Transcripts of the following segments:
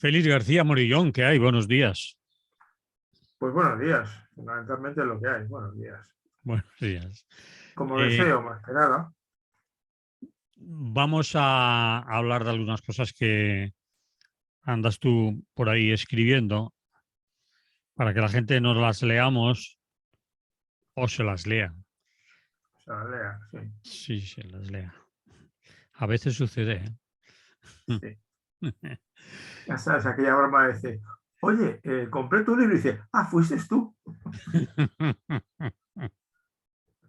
Félix García Morillón, ¿qué hay? Buenos días. Pues buenos días, fundamentalmente es lo que hay, buenos días. Buenos días. Como deseo, más que nada. Vamos a hablar de algunas cosas que andas tú por ahí escribiendo para que la gente nos las leamos o se las lea. O sea, lea, sí. Sí, se las lea. A veces sucede, Sí. Ya sabes, aquella broma de decir, oye, compré tu libro y dice, fuiste tú.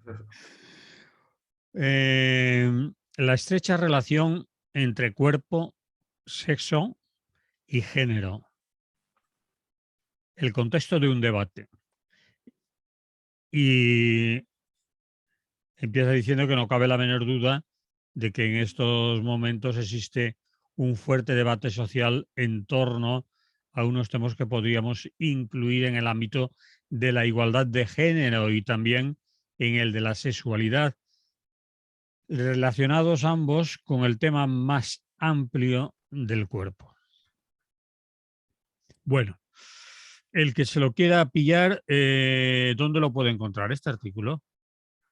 Pues eso. La estrecha relación entre cuerpo, sexo y género. El contexto de un debate. Y empieza diciendo que no cabe la menor duda de que en estos momentos existe un fuerte debate social en torno a unos temas que podríamos incluir en el ámbito de la igualdad de género y también en el de la sexualidad, relacionados ambos con el tema más amplio del cuerpo. Bueno, el que se lo quiera pillar, ¿dónde lo puede encontrar este artículo?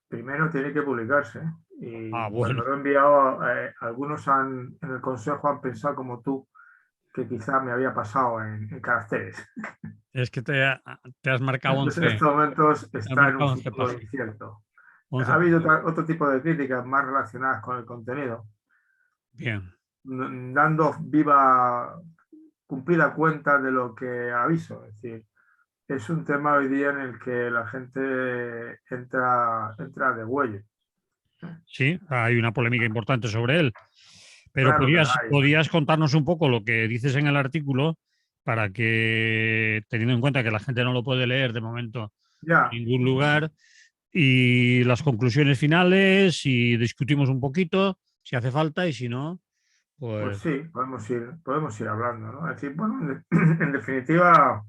Primero tiene que publicarse. Y Bueno. cuando lo he enviado, algunos en el consejo han pensado como tú, que quizá me había pasado en caracteres. Es que te has marcado Entonces, en 11, estos momentos te has está en un marcado 11 futuro páginas. incierto. Ha 11 habido páginas. otro tipo de críticas más relacionadas con el contenido, Bien. dando cumplida cuenta de lo que aviso. Es decir, es un tema hoy día en el que la gente entra de huello. Sí, hay una polémica importante sobre él. Pero Claro que la hay. podías contarnos un poco lo que dices en el artículo para que, teniendo en cuenta que la gente no lo puede leer de momento Ya, en ningún lugar, y las conclusiones finales, y discutimos un poquito, si hace falta, y si no, pues pues sí, podemos ir hablando, ¿no? Es decir, bueno, en definitiva,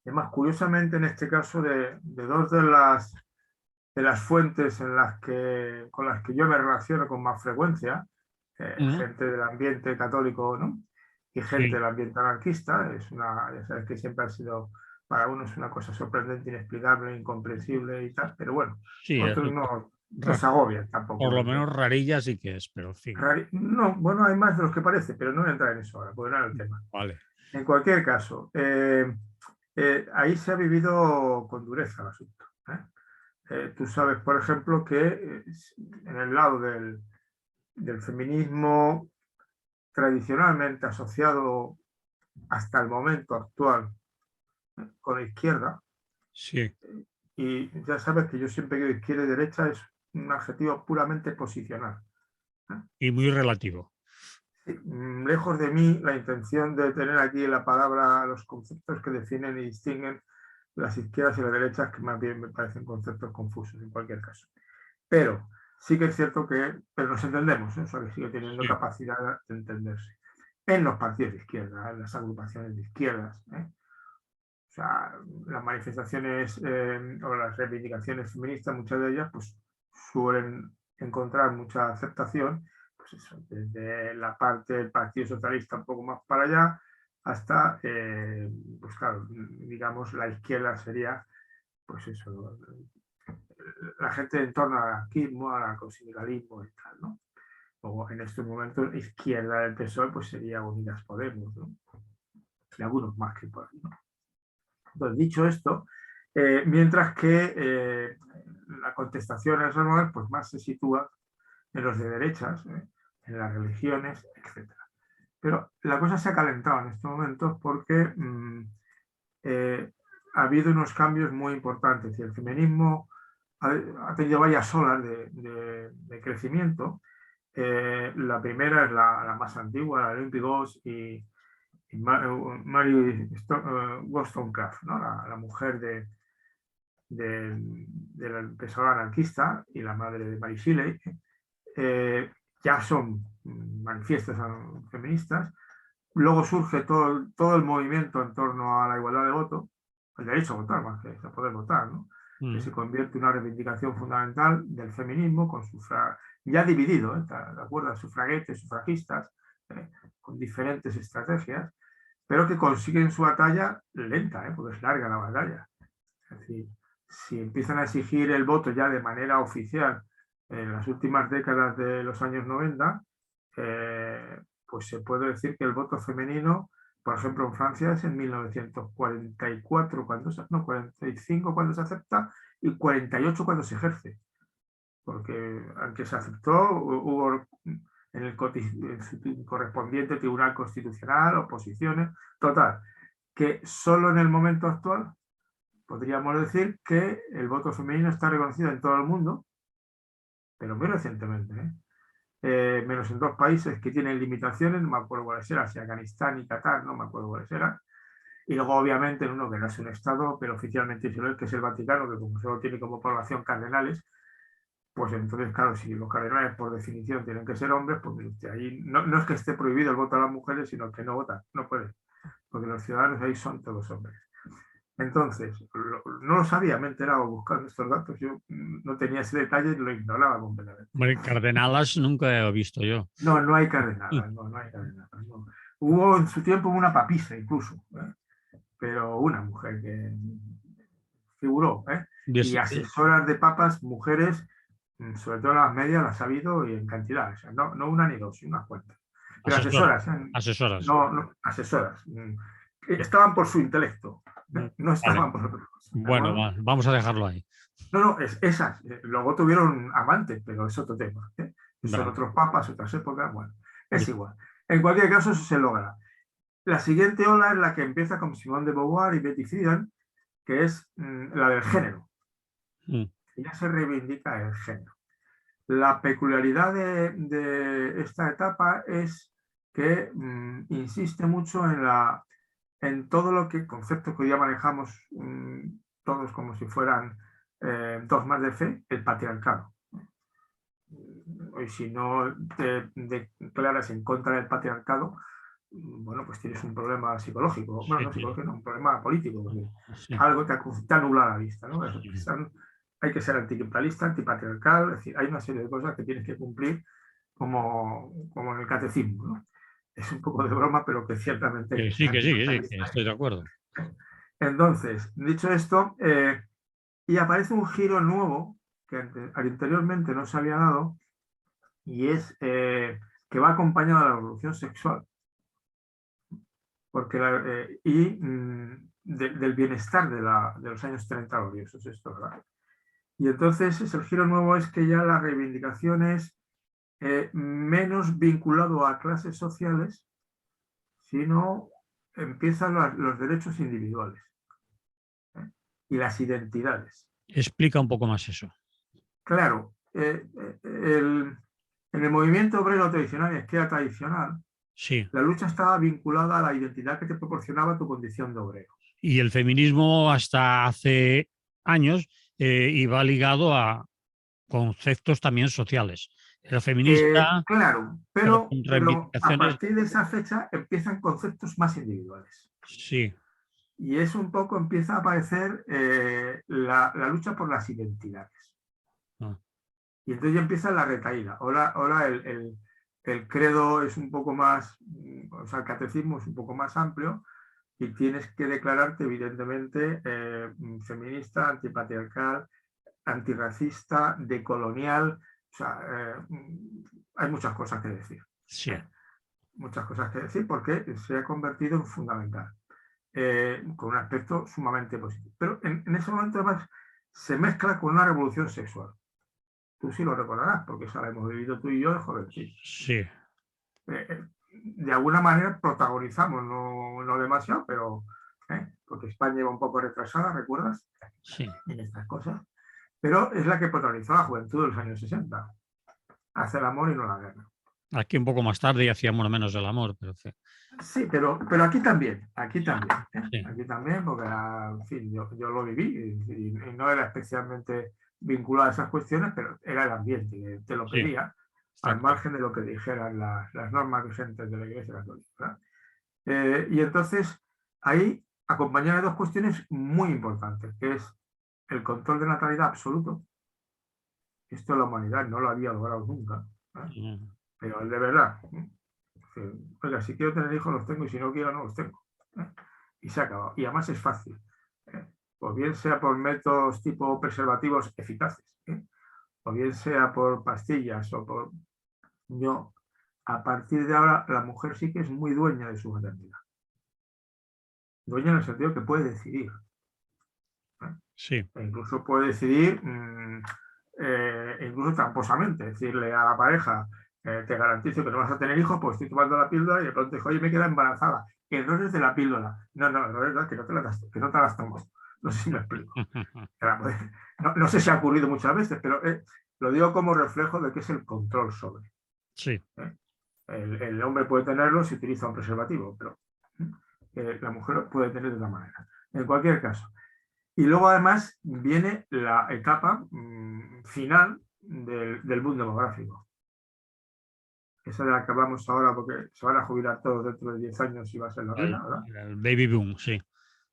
además, curiosamente en este caso de dos de las fuentes con las que yo me relaciono con más frecuencia, gente del ambiente católico, ¿no? Y gente sí, del ambiente anarquista, ya sabes que siempre ha sido para unos una cosa sorprendente, inexplicable, incomprensible y tal, pero bueno, sí, otros no se agobian tampoco por lo del menos tema. rarilla sí que es, pero en fin, No, bueno, hay más de los que parece, pero no voy a entrar en eso ahora, porque no era el tema. vale. En cualquier caso, ahí se ha vivido con dureza el asunto. Tú sabes, por ejemplo, que en el lado del feminismo tradicionalmente asociado hasta el momento actual con la izquierda, Sí, y ya sabes que yo siempre digo izquierda y derecha es un adjetivo puramente posicional. y muy relativo. Lejos de mí la intención de tener aquí la palabra, los conceptos que definen y distinguen las izquierdas y las derechas, que más bien me parecen conceptos confusos en cualquier caso. Pero sí que es cierto pero nos entendemos, o sea, que sigue teniendo Sí, capacidad de entenderse. En los partidos de izquierda, en las agrupaciones de izquierdas, o sea, las manifestaciones o las reivindicaciones feministas, muchas de ellas, pues suelen encontrar mucha aceptación, pues eso, desde la parte del Partido Socialista un poco más para allá, hasta, pues claro, digamos, la izquierda sería, pues eso, la gente en torno al anarquismo, al anarcosindicalismo y tal, ¿no? O en estos momentos, izquierda del PSOE, pues sería Unidas Podemos, ¿no? Y algunos más que por ahí, ¿no? Entonces, dicho esto, mientras que la contestación a esos modelos pues más se sitúa en los de derechas, en las religiones, etc. Pero la cosa se ha calentado en estos momentos porque ha habido unos cambios muy importantes y el feminismo ha tenido varias olas de crecimiento. La primera es la más antigua, la Olympic Ghost y Mary Wollstonecraft, ¿no? la mujer del pensador anarquista y la madre de Mary Shelley, ya son manifiestos feministas. Luego surge todo el movimiento en torno a la igualdad de voto, el derecho a votar, más que a poder votar, ¿no? Que se convierte en una reivindicación fundamental del feminismo, ya dividido, ¿de acuerdo? Sufraguetes, sufragistas, con diferentes estrategias. pero que consiguen su batalla lenta, porque es larga la batalla. Es decir, si empiezan a exigir el voto ya de manera oficial en las últimas décadas de los años 90, pues se puede decir que el voto femenino, por ejemplo, en Francia es en 1944, no, 45 cuando se acepta y 48 cuando se ejerce. Porque aunque se aceptó, hubo en el correspondiente Tribunal Constitucional, oposiciones, total, que solo en el momento actual podríamos decir que el voto femenino está reconocido en todo el mundo, pero muy recientemente, menos en 2 países que tienen limitaciones, no me acuerdo cuáles eran, si Afganistán y Qatar, no me acuerdo cuáles eran, y luego obviamente en uno que no es un Estado, pero oficialmente sí lo es, que es el Vaticano, que como solo tiene como población cardenales, pues entonces, claro, si los cardenales por definición tienen que ser hombres, pues ahí no es que esté prohibido el voto a las mujeres, sino que no votan, no pueden, porque los ciudadanos ahí son todos hombres. Entonces, no lo sabía, me he enterado buscando estos datos, yo no tenía ese detalle y lo ignoraba completamente. Hombre, cardenalas nunca he visto yo. No, no hay cardenalas, no hay cardenalas. No. Hubo en su tiempo una papisa incluso, pero una mujer que figuró, y asesoras de papas, mujeres, sobre todo las medias, las ha habido y en cantidad, o sea, no una ni dos, unas cuantas. Pero asesoras, Asesoras. no, asesoras. Estaban por su intelecto, no estaban por otra cosa. Bueno, vamos a dejarlo ahí. No, esas. Luego tuvieron amantes, pero es otro tema. Son otros papas, otras épocas, bueno, es igual. En cualquier caso, eso se logra. La siguiente ola es la que empieza con Simone de Beauvoir y Betty Friedan, que es la del género. Ya se reivindica el género. La peculiaridad de esta etapa es que insiste mucho en todo lo que, conceptos que hoy ya manejamos todos como si fueran dogmas de fe, el patriarcado. Hoy si no te declaras en contra del patriarcado, bueno, pues tienes un problema psicológico. Bueno, no psicológico, no, un problema político, porque algo te anula la vista, ¿no? Hay que ser anticapitalista, antipatriarcal, es decir, hay una serie de cosas que tienes que cumplir como en el catecismo, ¿no? Es un poco de broma, pero que ciertamente... Que sí, estoy de acuerdo. Entonces, dicho esto, y aparece un giro nuevo que anteriormente no se había dado, y es que va acompañado de la revolución sexual porque del bienestar de los años 30 gloriosos, esto, ¿verdad? Y entonces el giro nuevo es que ya la reivindicación es menos vinculado a clases sociales, sino empiezan los derechos individuales y las identidades. Explica un poco más eso. Claro, en el movimiento obrero tradicional y izquierda tradicional, sí, la lucha estaba vinculada a la identidad que te proporcionaba tu condición de obrero. Y el feminismo hasta hace años iba ligado a conceptos también sociales. Era feminista. Claro, pero a partir de esa fecha empiezan conceptos más individuales. Sí. Y es un poco, empieza a aparecer la lucha por las identidades. Y entonces ya empieza la retaíla. Ahora el credo es un poco más, o sea, el catecismo es un poco más amplio y tienes que declararte evidentemente feminista, antipatriarcal, antirracista, decolonial. O sea, hay muchas cosas que decir. Sí. Muchas cosas que decir porque se ha convertido en fundamental, con un aspecto sumamente positivo. Pero en ese momento además se mezcla con una revolución sexual. Tú sí lo recordarás, porque eso lo hemos vivido tú y yo de jovencito. Sí. De alguna manera protagonizamos, no demasiado, pero porque España iba un poco retrasada, ¿recuerdas? Sí. En estas cosas. Pero es la que protagonizó la juventud de los años 60. Hace el amor y no la guerra. Aquí un poco más tarde y hacíamos menos el amor, pero sí, pero aquí también, aquí también, porque en fin, yo lo viví y no era especialmente vinculado a esas cuestiones, pero era el ambiente que te lo pedía, al margen de lo que dijeran las normas vigentes de la Iglesia Católica. Y entonces ahí acompañan dos cuestiones muy importantes, que es el control de natalidad absoluto. Esto la humanidad no lo había logrado nunca, pero el de verdad. Oiga, si quiero tener hijos los tengo y si no quiero no los tengo. ¿eh? Y se ha acabado. Y además es fácil. O bien sea por métodos tipo preservativos eficaces, o bien sea por pastillas o por... Yo, a partir de ahora, la mujer sí que es muy dueña de su maternidad. Dueña en el sentido que puede decidir. Sí. E incluso puede decidir, incluso tramposamente, decirle a la pareja, te garantizo que no vas a tener hijos, pues estoy tomando la píldora y de pronto dijo, oye, me queda embarazada. El error es de la píldora. No, el error es que no te las tomas. No sé si me explico. No sé si ha ocurrido muchas veces, pero lo digo como reflejo de que es el control sobre. Sí. El hombre puede tenerlo si utiliza un preservativo, pero la mujer puede tener de otra manera. En cualquier caso. Y luego además viene la etapa final del boom demográfico. Esa de la que hablamos ahora, porque se van a jubilar todos dentro de 10 años y va a ser la ruina, ¿verdad? El baby boom, sí.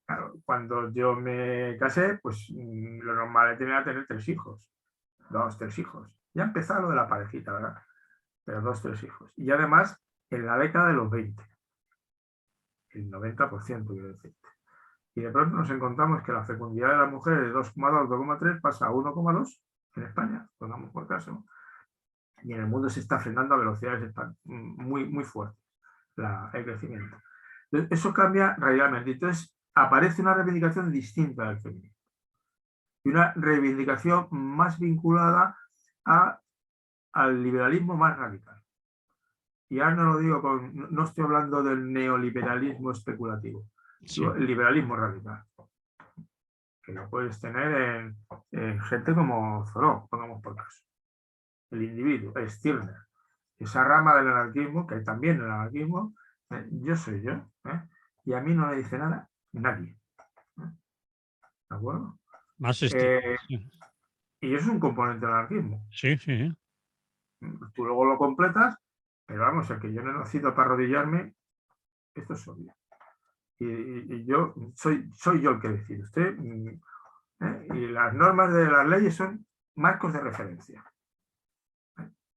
Claro, cuando yo me casé, pues lo normal era tener 3 hijos. 2, 3 hijos. Ya empezaba lo de la parejita, ¿verdad? Pero 2, 3 hijos. Y además, en la década de los 20. El 90%, quiero decir. Y de pronto nos encontramos que la fecundidad de las mujeres de 2,2, 2,3 pasa a 1,2 en España, pongamos por caso, y en el mundo se está frenando a velocidades muy, muy fuertes el crecimiento. Entonces, eso cambia radicalmente. Entonces aparece una reivindicación distinta del feminismo y una reivindicación más vinculada al liberalismo más radical. Y ahora no lo digo no estoy hablando del neoliberalismo especulativo, Sí. el liberalismo radical, que lo puedes tener en gente como Thoreau, pongamos por caso. El individuo, Stirner, esa rama del anarquismo, que hay también el anarquismo, yo soy yo, y a mí no me dice nada nadie. ¿De acuerdo? Más estricto. Y eso es un componente del anarquismo. Sí, sí. Tú luego lo completas, pero vamos, el que yo no he nacido para arrodillarme, esto es obvio. Y yo soy yo el que decide. Usted, y las normas de las leyes son marcos de referencia.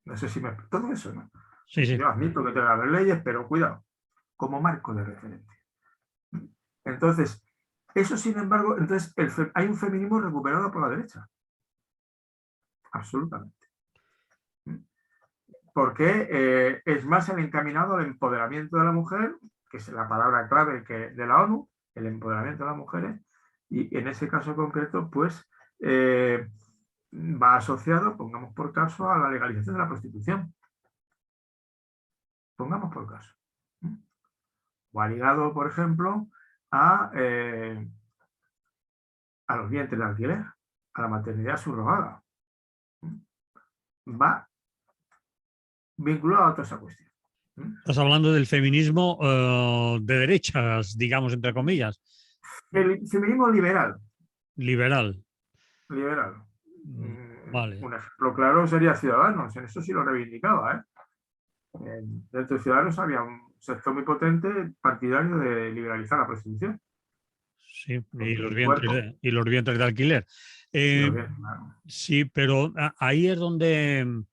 No sé si todo eso, ¿no? Sí, sí. Yo admito que tenga las leyes, pero cuidado, como marco de referencia. Entonces, eso sin embargo, entonces hay un feminismo recuperado por la derecha. Absolutamente. Porque es más el encaminado al empoderamiento de la mujer, que es la palabra clave de la ONU, el empoderamiento de las mujeres, y en ese caso concreto, pues va asociado, pongamos por caso, a la legalización de la prostitución. Pongamos por caso. O ha ligado, por ejemplo, a los vientres de alquiler, a la maternidad subrogada. Va vinculado a toda esa cuestión. Estás hablando del feminismo de derechas, digamos, entre comillas. El feminismo liberal. Liberal. Liberal. Vale. Un ejemplo claro sería Ciudadanos, en eso sí lo reivindicaba. Dentro de Ciudadanos había un sector muy potente partidario de liberalizar la prostitución. Sí, y los vientres de alquiler. Sí, pero ahí es donde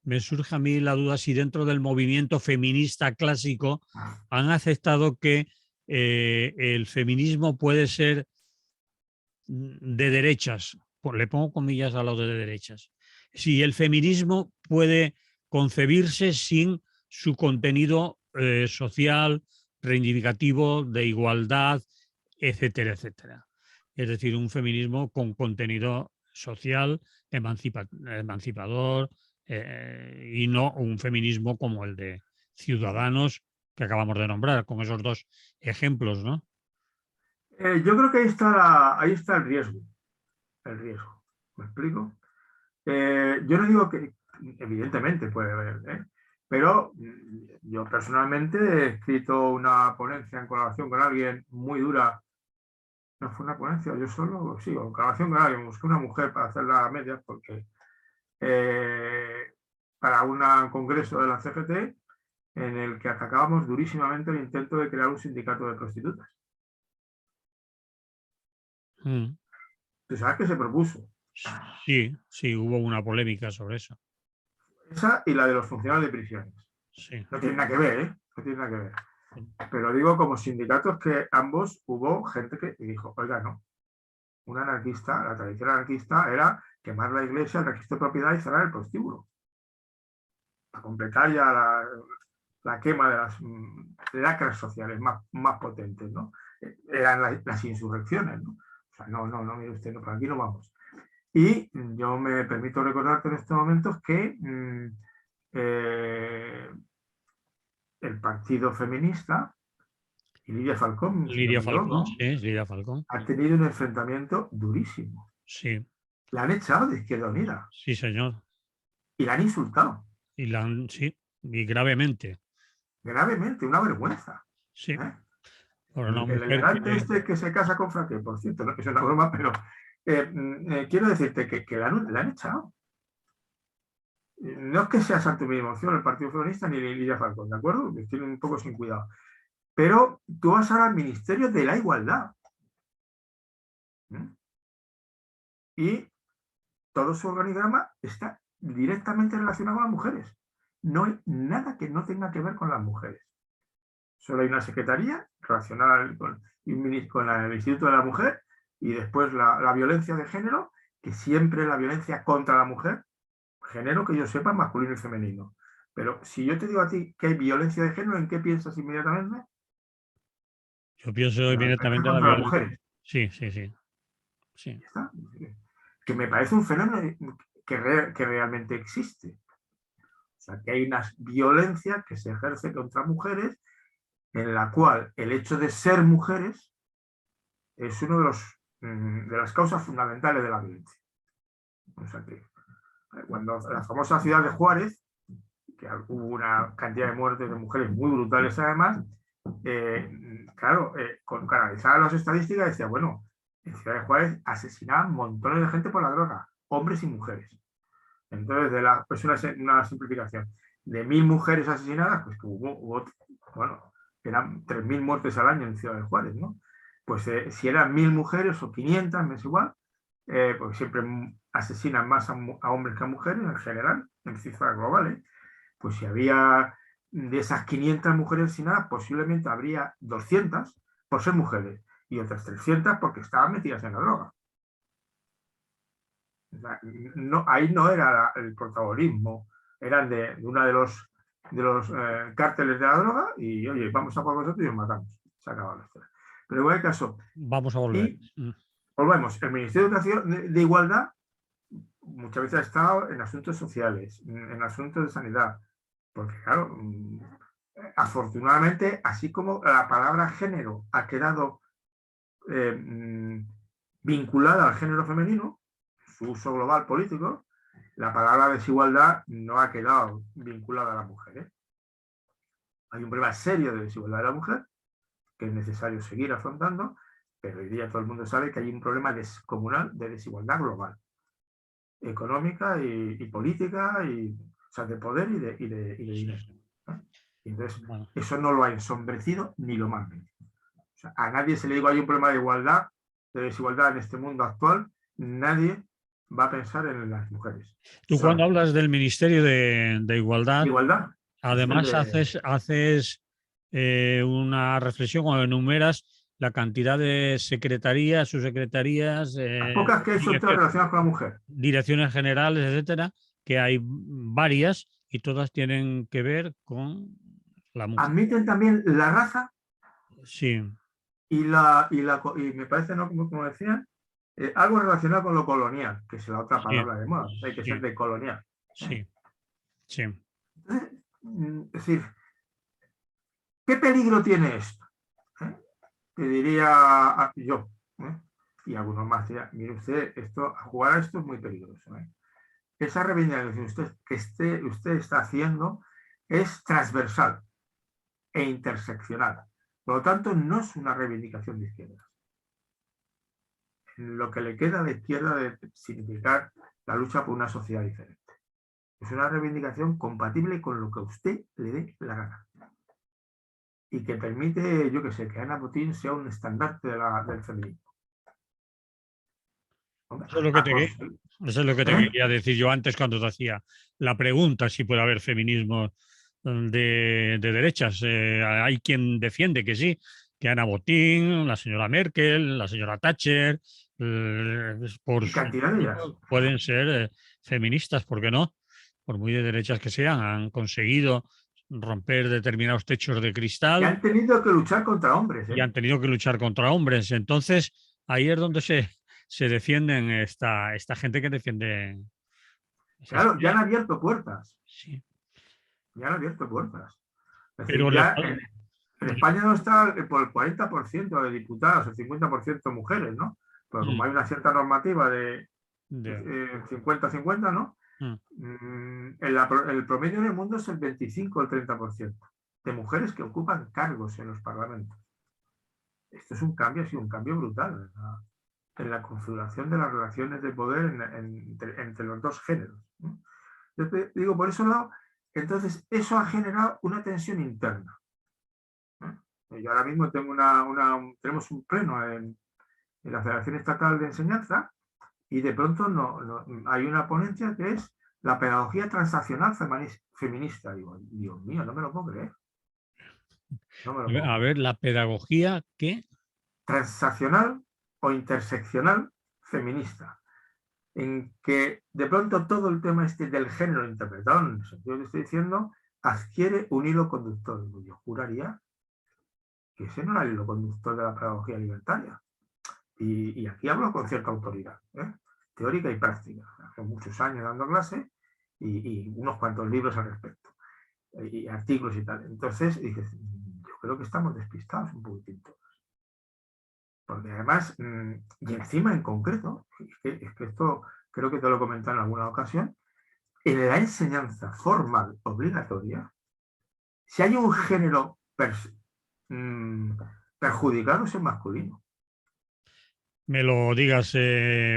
me surge a mí la duda si dentro del movimiento feminista clásico han aceptado que el feminismo puede ser de derechas, le pongo comillas a lo de derechas, si el feminismo puede concebirse sin su contenido social, reivindicativo, de igualdad, etcétera, etcétera. Es decir, un feminismo con contenido social, emancipador, y no un feminismo como el de Ciudadanos que acabamos de nombrar, con esos dos ejemplos, ¿no? Yo creo que ahí está el riesgo. El riesgo. ¿Me explico? Yo no digo que, evidentemente puede haber, pero yo personalmente he escrito una ponencia en colaboración con alguien muy dura. No fue una ponencia, yo solo, sí, en colaboración con alguien, busqué una mujer para hacerla a medias porque para un congreso de la CGT en el que atacábamos durísimamente el intento de crear un sindicato de prostitutas. ¿Tú sabes qué se propuso? Sí, hubo una polémica sobre eso. Esa y la de los funcionarios de prisiones. Sí. No tiene nada que ver, ¿eh? No tiene nada que ver. Pero digo como sindicatos que ambos hubo gente que dijo, oiga, no, un anarquista, la tradición anarquista era quemar la iglesia, el registro de propiedad y cerrar el prostíbulo. Para completar ya la quema de las lacras sociales más potentes, ¿no? Eran las insurrecciones, ¿no? O sea, no, mire usted, no, por aquí no vamos. Y yo me permito recordarte en estos momentos que el partido feminista y Lidia Falcón, si no Lidia me Falcón, equivoco, sí, Lidia Falcón. ha tenido un enfrentamiento durísimo. Sí, La han echado de Izquierda Unida sí, señor. y la han insultado Y sí, y gravemente. gravemente, una vergüenza. Sí, ¿Eh? por una El mujer elegante que... este que se casa con Fraque, por cierto, no es una broma, pero quiero decirte que la han echado. No es que sea santo mi emoción el Partido Feminista ni Lidia Falcón, ¿de acuerdo? Que tienen un poco sin cuidado. Pero tú vas ahora al Ministerio de la Igualdad. Y todo su organigrama está directamente relacionado con las mujeres. No hay nada que no tenga que ver con las mujeres. Solo hay una secretaría relacionada con el Instituto de la Mujer y después la violencia de género, que siempre es la violencia contra la mujer, género que yo sepa masculino y femenino. Pero si yo te digo a ti que hay violencia de género, ¿en qué piensas inmediatamente? Yo pienso En la violencia inmediatamente en la contra las violencia. mujeres. Sí, sí, sí. Sí. ¿Está? Que me parece un fenómeno que realmente existe. O sea, que hay una violencia que se ejerce contra mujeres en la cual el hecho de ser mujeres es uno de las causas fundamentales de la violencia. O sea, que cuando la famosa ciudad de Juárez, que hubo una cantidad de muertes de mujeres muy brutales además, claro, con canalizadas las estadísticas decía, bueno, en Ciudad de Juárez asesinaban montones de gente por la droga, hombres y mujeres. Entonces, es una simplificación. De 1000 mujeres asesinadas, pues que hubo bueno, eran 3000 muertes al año en Ciudad de Juárez, ¿no? Pues si eran 1000 mujeres o 500, me es igual, porque siempre asesinan más a hombres que a mujeres en general, en cifras globales. Pues si había de esas 500 mujeres asesinadas, posiblemente habría 200 por ser mujeres y otras 300 porque estaban metidas en la droga. O sea, no, ahí no era el protagonismo, eran de uno de los cárteles de la droga y, oye, vamos a por vosotros y os matamos. Se acabó la historia. Pero en cualquier caso, Vamos a volver. y volvemos, el Ministerio de Educación de Igualdad muchas veces ha estado en asuntos sociales, en asuntos de sanidad, porque claro, afortunadamente, así como la palabra género ha quedado vinculada al género femenino, su uso global político, la palabra desigualdad no ha quedado vinculada a las mujeres. Hay un problema serio de desigualdad de la mujer que es necesario seguir afrontando, pero hoy día todo el mundo sabe que hay un problema descomunal de desigualdad global, económica y política, o sea, de poder y de dinero. ¿No? Y entonces, bueno. eso no lo ha ensombrecido ni lo más mínimo. O sea, a nadie se le digo hay un problema de igualdad, de desigualdad en este mundo actual, nadie va a pensar en las mujeres. Tú cuando hablas del Ministerio de Igualdad, Igualdad. además haces una reflexión cuando enumeras la cantidad de secretarías, subsecretarías, Las pocas que he hecho relacionadas con la mujer. direcciones generales, etcétera, que hay varias y todas tienen que ver con la mujer. Admiten también la raza. Sí. Y me parece, ¿no? Como decían, algo relacionado con lo colonial, que es la otra palabra de moda. Hay que ser de colonial. Sí, sí. Entonces, es decir, ¿qué peligro tiene esto? Te diría yo, y algunos más dirían, mire usted, jugar a esto es muy peligroso. Esa reivindicación que usted está haciendo es transversal e interseccional. Por lo tanto, no es una reivindicación de izquierda. Lo que le queda de izquierda de significar la lucha por una sociedad diferente. Es una reivindicación compatible con lo que a usted le dé la gana. Y que permite, yo que sé, que Ana Botín sea un estandarte del feminismo. Eso es lo que te quería decir yo antes cuando te hacía la pregunta si puede haber feminismo de derechas. Hay quien defiende que sí, que Ana Botín, la señora Merkel, la señora Thatcher, por Y sus cantidad de ellas. méritos, pueden ser feministas, ¿por qué no? Por muy de derechas que sean, han conseguido romper determinados techos de Y cristal han tenido que luchar contra hombres, y ¿eh? han tenido que luchar contra hombres. Entonces, ahí es donde se defienden esta gente que defiende esas Claro, ya han ideas. abierto puertas. Sí. Ya han abierto puertas. Es decir, Pero ya en España no está por el 40% de diputadas o 50% mujeres, ¿no? Porque como hay una cierta normativa de de- 50-50, ¿no? mm. El promedio en el mundo es el 25 o el 30% de mujeres que ocupan cargos en los parlamentos. Esto es un cambio, ha sido un cambio brutal en la configuración de las relaciones de poder entre los dos géneros, ¿no? Yo te digo, por eso no, entonces eso ha generado una tensión interna. Yo ahora mismo tenemos un pleno en la Federación Estatal de Enseñanza y de pronto hay una ponencia que es la pedagogía transaccional feminista. Digo, Dios mío, no me lo puedo creer. No me lo puedo A creer. ver, la pedagogía que Transaccional o interseccional feminista, en que de pronto todo el tema del género interpretado, en el sentido que estoy diciendo, adquiere un hilo conductor. Yo juraría que ese no era el hilo conductor de la pedagogía libertaria. Y aquí hablo con cierta autoridad, ¿eh? Teórica y práctica. Hace muchos años dando clase y unos cuantos libros al respecto, y artículos y tal. Entonces, dije, yo creo que estamos despistados un poquitín todos. Porque además, y encima en concreto, es que esto creo que te lo he comentado en alguna ocasión, en la enseñanza formal obligatoria, si hay un género perjudicado es el masculino. me lo digas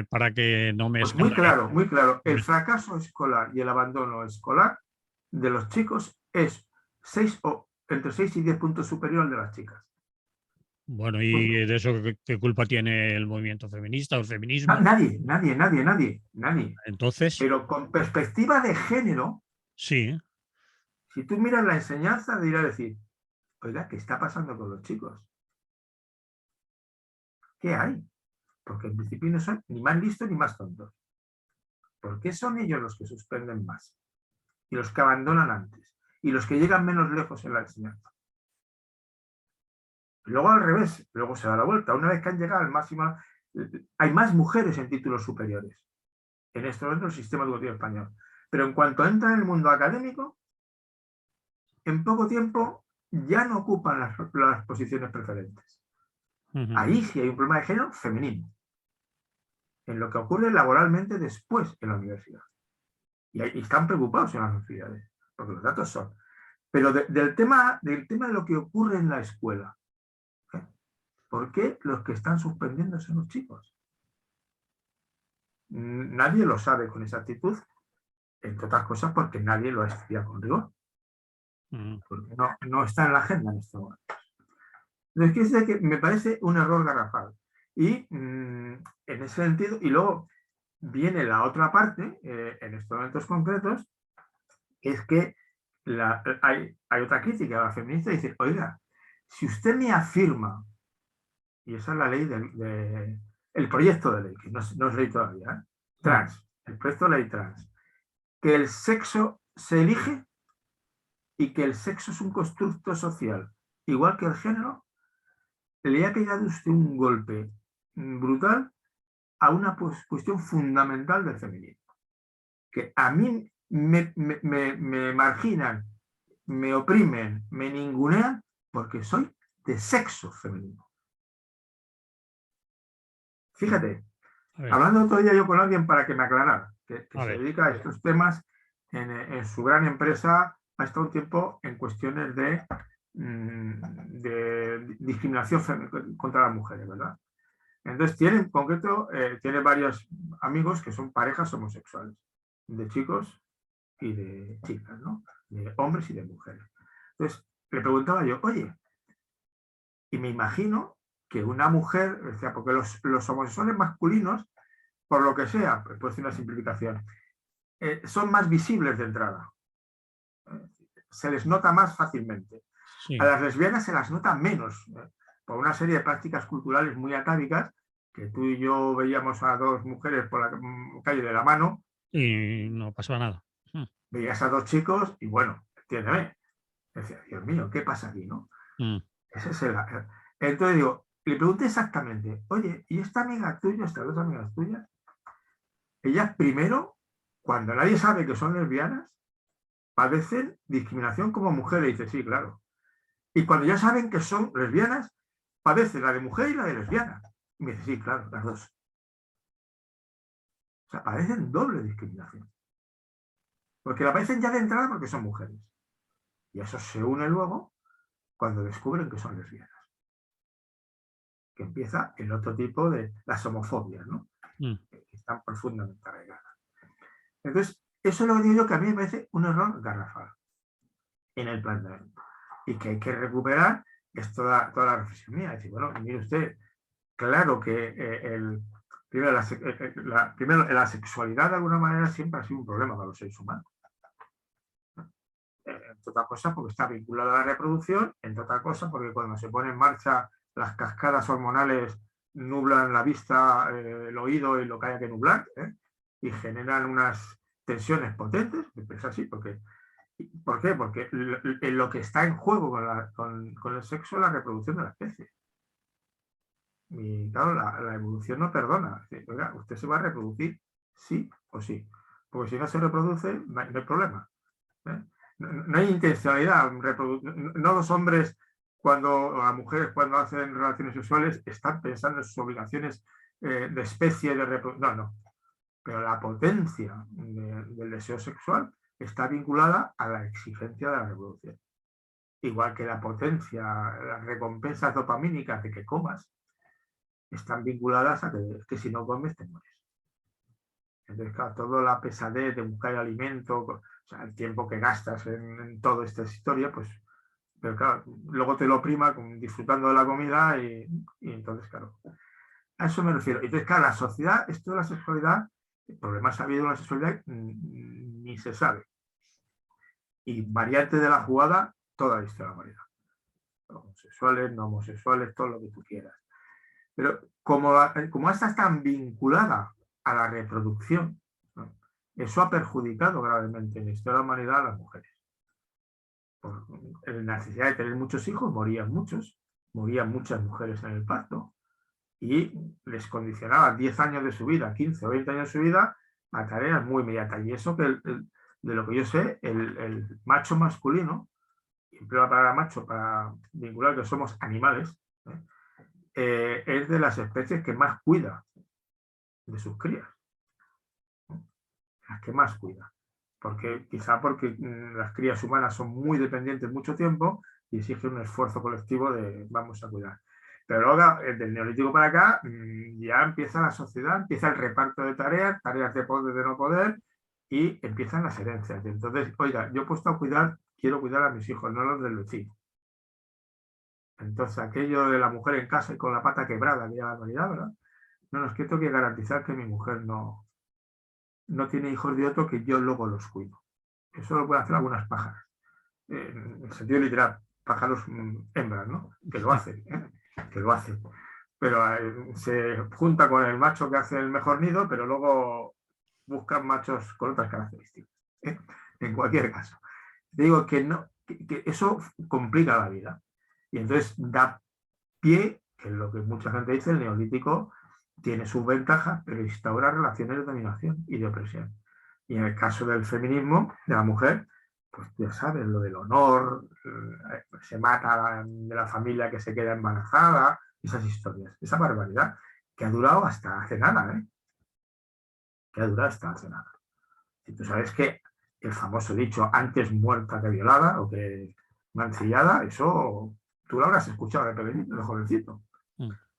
para que no me Pues muy escandalice. claro, muy claro. El fracaso escolar y el abandono escolar de los chicos es entre 6 y 10 puntos superior al de las chicas. Bueno, ¿y de eso qué culpa tiene el movimiento feminista o el feminismo? Nadie. Entonces, Pero con perspectiva de género, sí, si tú miras la enseñanza, dirás decir, oiga, ¿qué está pasando con los chicos? ¿Qué hay? Porque en principio no son ni más listos ni más tontos. ¿Por qué son ellos los que suspenden más? Y los que abandonan antes. Y los que llegan menos lejos en la enseñanza. Luego al revés, luego se da la vuelta. Una vez que han llegado al máximo, hay más mujeres en títulos superiores. En este momento el sistema educativo español. Pero en cuanto entran en el mundo académico, en poco tiempo ya no ocupan las posiciones preferentes. Ahí sí hay un problema de género femenino. En lo que ocurre laboralmente después en la universidad. Y están preocupados en las universidades, porque los datos son. Pero del tema de lo que ocurre en la escuela, ¿eh? ¿Por qué los que están suspendiendo son los chicos? Nadie lo sabe con exactitud, entre otras cosas porque nadie lo ha estudiado con rigor. Porque no está en la agenda en este momento. Entonces, que me parece un error garrafal. Y en ese sentido, y luego viene la otra parte, en estos momentos concretos, es que hay otra crítica a la feminista y dice, oiga, si usted me afirma, y esa es la ley el proyecto de ley, que no es ley todavía, trans, el proyecto de ley trans, que el sexo se elige y que el sexo es un constructo social, igual que el género, le ha pegado usted un golpe brutal a una cuestión fundamental del feminismo, que a mí me marginan, me oprimen, me ningunean porque soy de sexo femenino. Fíjate, hablando todavía yo con alguien para que me aclarara, que se dedica a estos temas en su gran empresa, ha estado un tiempo en cuestiones de discriminación contra las mujeres, ¿verdad? Entonces en concreto, tiene varios amigos que son parejas homosexuales, de chicos y de chicas, ¿no? De hombres y de mujeres. Entonces, le preguntaba yo, oye, y me imagino que una mujer, o sea, porque los homosexuales masculinos, por lo que sea, pues puede ser una simplificación, son más visibles de entrada. se les nota más fácilmente. Sí. A las lesbianas se las nota menos, por una serie de prácticas culturales muy atávicas, que tú y yo veíamos a dos mujeres por la calle de la mano. Y no pasaba nada. Veías a dos chicos y bueno, entiéndeme. Decía, Dios mío, ¿qué pasa aquí, no? Ese es entonces digo, le pregunté exactamente, oye, ¿y esta amiga tuya, estas dos amigas tuyas? Ellas primero, cuando nadie sabe que son lesbianas, padecen discriminación como mujer. Y dice, sí, claro. Y cuando ya saben que son lesbianas, padecen la de mujer y la de lesbiana. Y me dice, sí, claro, las dos. O sea, padecen doble discriminación. Porque la padecen ya de entrada porque son mujeres. Y eso se une luego cuando descubren que son lesbianas. Que empieza el otro tipo de las homofobias, ¿no? Que están profundamente arraigadas. Entonces, eso es lo que digo yo, que a mí me parece un error garrafal en el planteamiento. Y que hay que recuperar es toda la reflexión mía. Es decir, bueno, mire usted, claro que primero, la sexualidad de alguna manera siempre ha sido un problema para los seres humanos. Entre otras cosas porque está vinculada a la reproducción, entre otras cosas porque cuando se pone en marcha las cascadas hormonales nublan la vista, el oído y lo que haya que nublar, y generan unas tensiones potentes. Es así, porque ¿por qué? Porque lo que está en juego con el sexo es la reproducción de la especie. Y claro, la evolución no perdona. Oiga, usted se va a reproducir sí o sí. Porque si no se reproduce, no hay problema. No hay intencionalidad. No los hombres, las mujeres cuando hacen relaciones sexuales, están pensando en sus obligaciones de especie, de reproducción. No. Pero la potencia del deseo sexual está vinculada a la exigencia de la reproducción. Igual que la potencia, las recompensas dopamínicas de que comas, están vinculadas a que si no comes te mueres. Entonces, claro, toda la pesadez de buscar alimento, o sea, el tiempo que gastas en toda esta historia, pues, pero claro, luego te lo prima disfrutando de la comida y entonces, claro, a eso me refiero. Entonces, claro, la sociedad, esto de la sexualidad, el problema ha habido en la sexualidad ni se sabe. Y variante de la jugada, toda la historia de la humanidad. Homosexuales, no homosexuales, todo lo que tú quieras. Pero como esta está tan vinculada a la reproducción, ¿no? Eso ha perjudicado gravemente en la historia de la humanidad a las mujeres. Por la necesidad de tener muchos hijos, morían muchas mujeres en el parto y les condicionaba 10 años de su vida, 15 o 20 años de su vida a tareas muy inmediatas. Y eso que de lo que yo sé, el macho masculino, y empleo la palabra macho para vincular que somos animales, es de las especies que más cuida de sus crías. Las que más cuida. Quizá porque las crías humanas son muy dependientes mucho tiempo y exigen un esfuerzo colectivo de vamos a cuidar. Pero ahora, del Neolítico para acá, ya empieza la sociedad, empieza el reparto de tareas de poder, de no poder, y empiezan las herencias. Entonces, oiga, yo he puesto a cuidar, quiero cuidar a mis hijos, no los del vecino. Entonces, aquello de la mujer en casa y con la pata quebrada, aquella barbaridad, ¿verdad? No, es que tengo que garantizar que mi mujer no tiene hijos de otro, que yo luego los cuido. Eso lo pueden hacer algunas pájaras. En el sentido literal, pájaros hembras, ¿no? Que lo hacen, que lo hacen. Pero se junta con el macho que hace el mejor nido, pero luego buscan machos con otras características. En cualquier caso. Digo que eso complica la vida. Y entonces da pie, que es lo que mucha gente dice, el Neolítico tiene sus ventajas, pero instaura relaciones de dominación y de opresión. Y en el caso del feminismo, de la mujer, pues ya sabes, lo del honor, se mata de la familia que se queda embarazada, esas historias, esa barbaridad, que ha durado hasta hace nada, que ha durado hasta hace nada. Y tú sabes que el famoso dicho, antes muerta que violada o que mancillada, eso tú lo habrás escuchado de jovencito.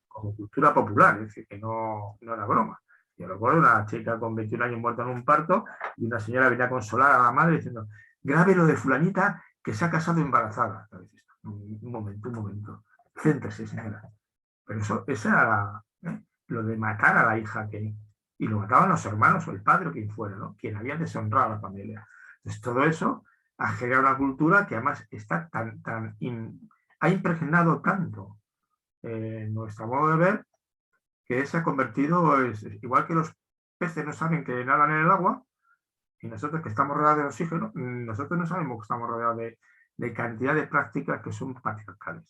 Como cultura popular, es decir, que no era broma. Yo recuerdo una chica con 21 años muerta en un parto y una señora venía a consolar a la madre diciendo, grave lo de fulanita que se ha casado embarazada. Un momento. Céntrese, señora. Pero eso era lo de matar a la hija y lo mataban los hermanos o el padre o quien fuera, ¿no? Quien había deshonrado a la familia. Entonces todo eso ha generado una cultura que además está ha impregnado tanto nuestro modo de ver, que se ha convertido, igual que los peces no saben que nadan en el agua, y nosotros que estamos rodeados de oxígeno, nosotros no sabemos que estamos rodeados de cantidad de prácticas que son patriarcales.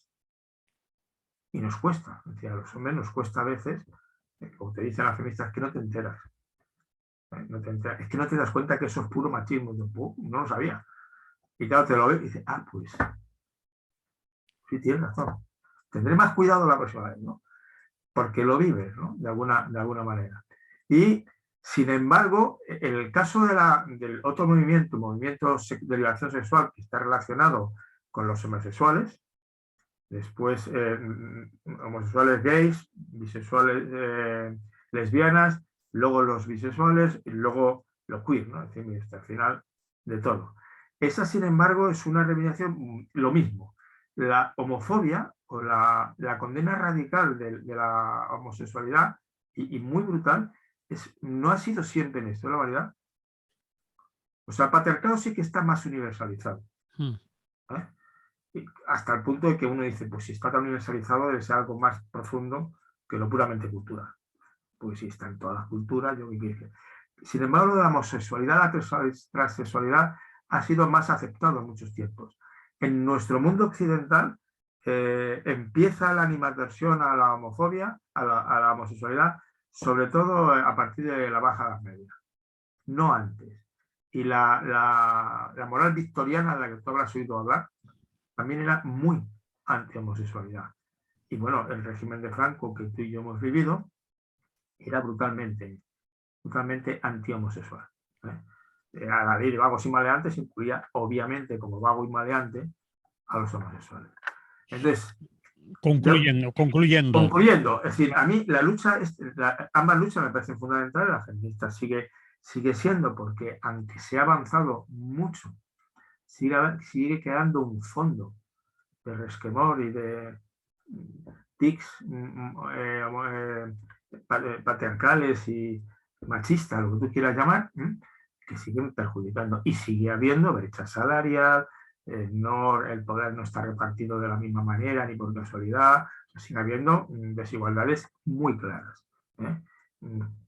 Y nos cuesta, es decir, a los hombres nos cuesta a veces, como te dicen las feministas, que no te enteras. No te enteras. Es que no te das cuenta que eso es puro machismo. No lo sabía. Y claro, te lo ves y dices, pues sí, tienes razón. Tendré más cuidado la próxima vez, ¿no? Porque lo vives, ¿no? De alguna manera. Y, sin embargo, en el caso del otro movimiento de liberación sexual, que está relacionado con los homosexuales, después homosexuales gays, bisexuales lesbianas, luego los bisexuales y luego los queer, ¿no? Es decir, hasta el final de todo. Esa, sin embargo, es una reivindicación, lo mismo. La homofobia o la condena radical de la homosexualidad y muy brutal no ha sido siempre en esto, la variedad. O sea, el patriarcado sí que está más universalizado. ¿Eh? Hasta el punto de que uno dice, pues si está tan universalizado debe ser algo más profundo que lo puramente cultural. Pues sí, está en todas las culturas. Sin embargo, la homosexualidad, la transexualidad ha sido más aceptado en muchos tiempos. En nuestro mundo occidental empieza la animadversión a la homofobia, a la homosexualidad, sobre todo a partir de la Baja Edad Media, no antes. Y la moral victoriana de la que tú habrás oído hablar también era muy anti-homosexualidad. Y bueno, el régimen de Franco que tú y yo hemos vivido era brutalmente anti-homosexual. A la ley de vagos y maleantes incluía, obviamente, como vago y maleante, a los homosexuales. Entonces, concluyendo, es decir, a mí la lucha, ambas luchas me parecen fundamentales, la feminista sigue siendo, porque aunque se ha avanzado mucho, sigue quedando un fondo de resquemor y de tics patriarcales y machistas, lo que tú quieras llamar, que siguen perjudicando. Y sigue habiendo brecha salarial, el poder no está repartido de la misma manera ni por casualidad, sigue habiendo desigualdades muy claras.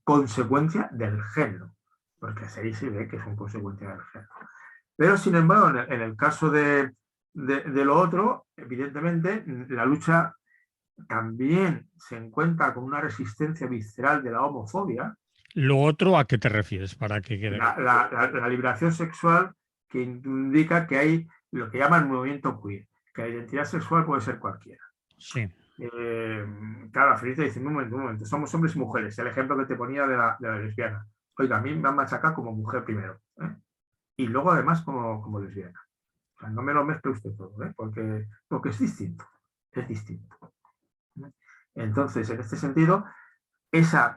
Consecuencia del género, porque así se ve que son consecuencia del género. Pero, sin embargo, en el caso de lo otro, evidentemente, la lucha también se encuentra con una resistencia visceral de la homofobia. ¿Lo otro a qué te refieres? Para que quede... la liberación sexual, que indica que hay lo que llaman movimiento queer, que la identidad sexual puede ser cualquiera. Sí. Claro, la feminista dice, un momento, somos hombres y mujeres. El ejemplo que te ponía de la lesbiana. Oiga, a mí me han machacado como mujer primero, y luego además como lesbiana. O sea, no me lo mezcle usted todo, porque es distinto. Es distinto. Entonces, en este sentido, esa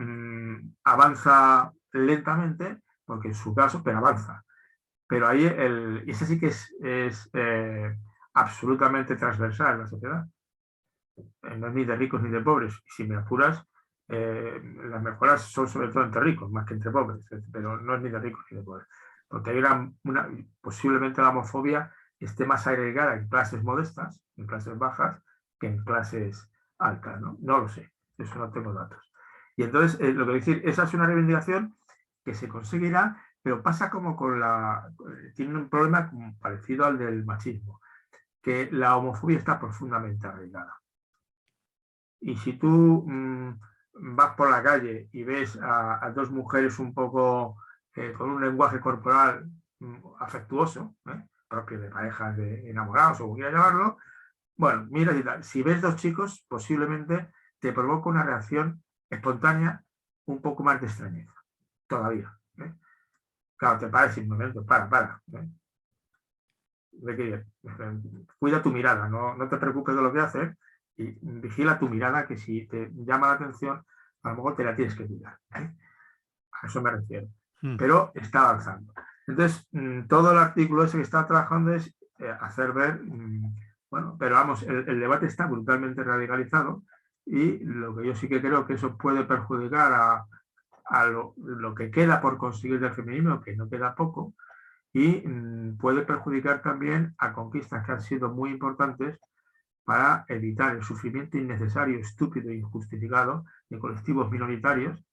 avanza lentamente, porque en su caso, pero avanza. Pero ahí, ese sí que es absolutamente transversal en la sociedad. No es ni de ricos ni de pobres. Y si me apuras, las mejoras son sobre todo entre ricos, más que entre pobres, pero no es ni de ricos ni de pobres. Porque hay posiblemente la homofobia esté más agregada en clases modestas, en clases bajas, que en clases altas, ¿no? No lo sé, eso no tengo datos. Y entonces, lo que decir, esa es una reivindicación que se conseguirá, pero pasa como tiene un problema parecido al del machismo, que la homofobia está profundamente arraigada. Y si tú vas por la calle y ves a dos mujeres un poco con un lenguaje corporal afectuoso, propio de parejas de enamorados o como quieras llamarlo, bueno, mira y tal. Si ves dos chicos, posiblemente te provoca una reacción espontánea un poco más de extrañeza, todavía. Claro, te parece un momento, para. Cuida tu mirada, no te preocupes de lo que haces y vigila tu mirada, que si te llama la atención, a lo mejor te la tienes que cuidar. A eso me refiero. Pero está avanzando. Entonces, todo el artículo ese que está trabajando es hacer ver, bueno, pero vamos, el debate está brutalmente radicalizado y lo que yo sí que creo que eso puede perjudicar a lo que queda por conseguir del feminismo, que no queda poco, y puede perjudicar también a conquistas que han sido muy importantes para evitar el sufrimiento innecesario, estúpido e injustificado de colectivos minoritarios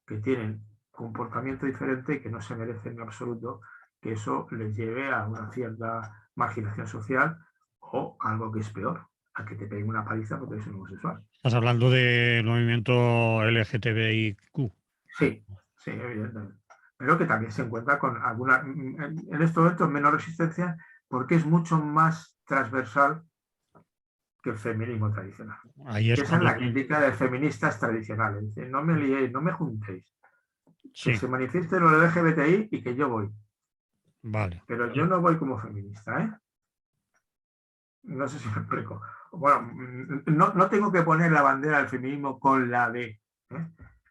que tienen comportamiento diferente y que no se merecen en absoluto que eso les lleve a una cierta marginación social o algo que es peor, a que te peguen una paliza porque eres un homosexual. Estás hablando del movimiento LGTBIQ. Sí, sí, evidentemente. Pero que también se encuentra con alguna, en estos momentos menos resistencia porque es mucho más transversal que el feminismo tradicional. Ahí es Esa es cuando... la crítica de feministas tradicionales. Dicen, no me liéis, no me juntéis. Que Sí, se manifiesten los LGBTI y que yo voy. vale. Pero yo no voy como feminista, ¿eh? No sé si me explico. Bueno, no tengo que poner la bandera del feminismo con la de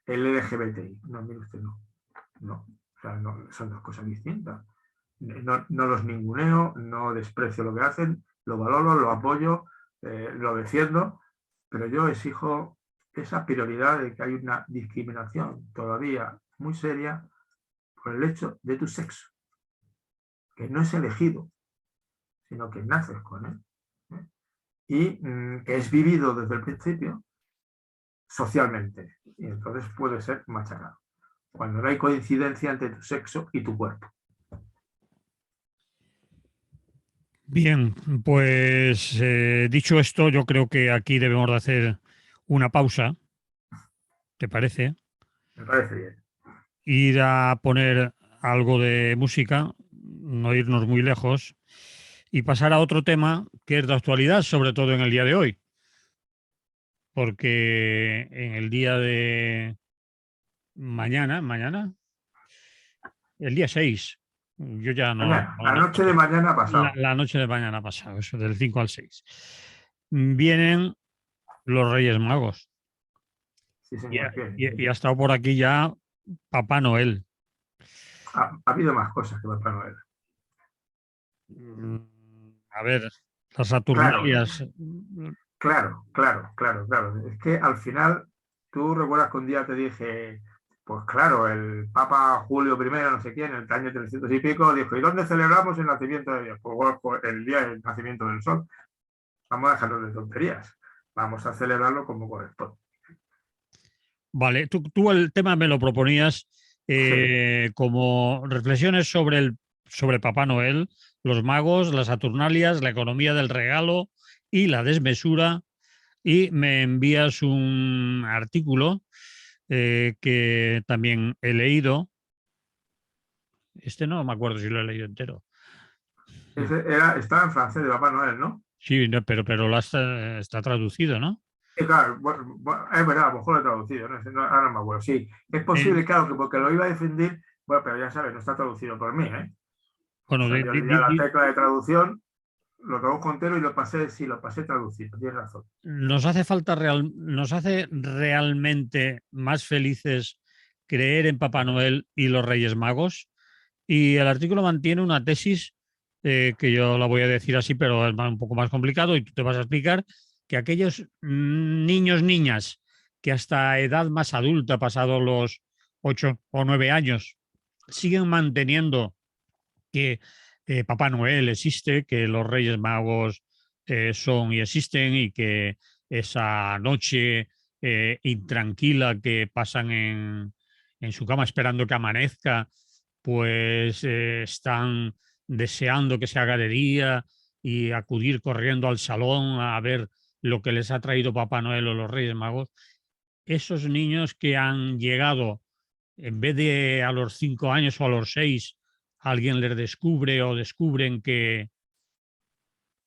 el LGBTI. No, mire usted, no. No. O sea, no, son dos cosas distintas. No los ninguneo, no desprecio lo que hacen, lo valoro, lo apoyo, lo defiendo, pero yo exijo esa prioridad de que hay una discriminación todavía muy seria por el hecho de tu sexo, que no es elegido, sino que naces con él, ¿eh? Y que es vivido desde el principio socialmente, y entonces puede ser machacado, cuando no hay coincidencia entre tu sexo y tu cuerpo. Bien, pues dicho esto, yo creo que aquí debemos de hacer una pausa, ¿te parece? Me parece bien. Ir a poner algo de música, no irnos muy lejos, y pasar a otro tema que es de actualidad, sobre todo en el día de hoy, porque en el día de mañana, el día 6 yo ya Mañana, la noche de mañana pasado. la noche de mañana pasado, eso del 5 al 6 vienen los Reyes Magos. Sí, Y señor, ha, bien. y ha estado por aquí ya Papá Noel. Ha habido más cosas que Papá Noel. Mm, A ver, las Claro, Saturnalias. claro. Es que al final, tú recuerdas que un día te dije, pues claro, el Papa Julio I, no sé quién, en el año 300 y pico, dijo, ¿y dónde celebramos el nacimiento de Dios? Pues, bueno, pues el día del nacimiento del sol. Vamos a dejarlo de tonterías. Vamos a celebrarlo como corresponde. Vale, tú el tema me lo proponías Sí, como reflexiones sobre Papá Noel, los magos, las Saturnalias, la economía del regalo y la desmesura. Y me envías un artículo que también he leído. Este no me acuerdo si lo he leído entero. estaba en francés de Papá Noel, ¿no? Sí, no, pero está traducido, ¿no? Sí, claro, es verdad, a lo mejor lo he traducido, ahora no me acuerdo. Sí, es En- posible, claro, que porque lo iba a defender, bueno, pero ya sabes, no está traducido por mí, ¿eh? O bueno, sea, yo le di a la tecla de traducción, lo traduzco entero y lo pasé, sí, lo pasé traducido, tienes razón. nos hace realmente más felices creer en Papá Noel y los Reyes Magos. Y el artículo mantiene una tesis que yo la voy a decir así, pero es un poco más complicado y tú te vas a explicar que aquellos niños, niñas que hasta edad más adulta, pasados los 8 o 9 años, siguen manteniendo que Papá Noel existe, que los Reyes Magos son y existen y que esa noche intranquila que pasan en su cama esperando que amanezca, pues están deseando que se haga de día y acudir corriendo al salón a ver lo que les ha traído Papá Noel o los Reyes Magos. Esos niños que han llegado, en vez de a los 5 años o a los 6, alguien les descubre o descubren que,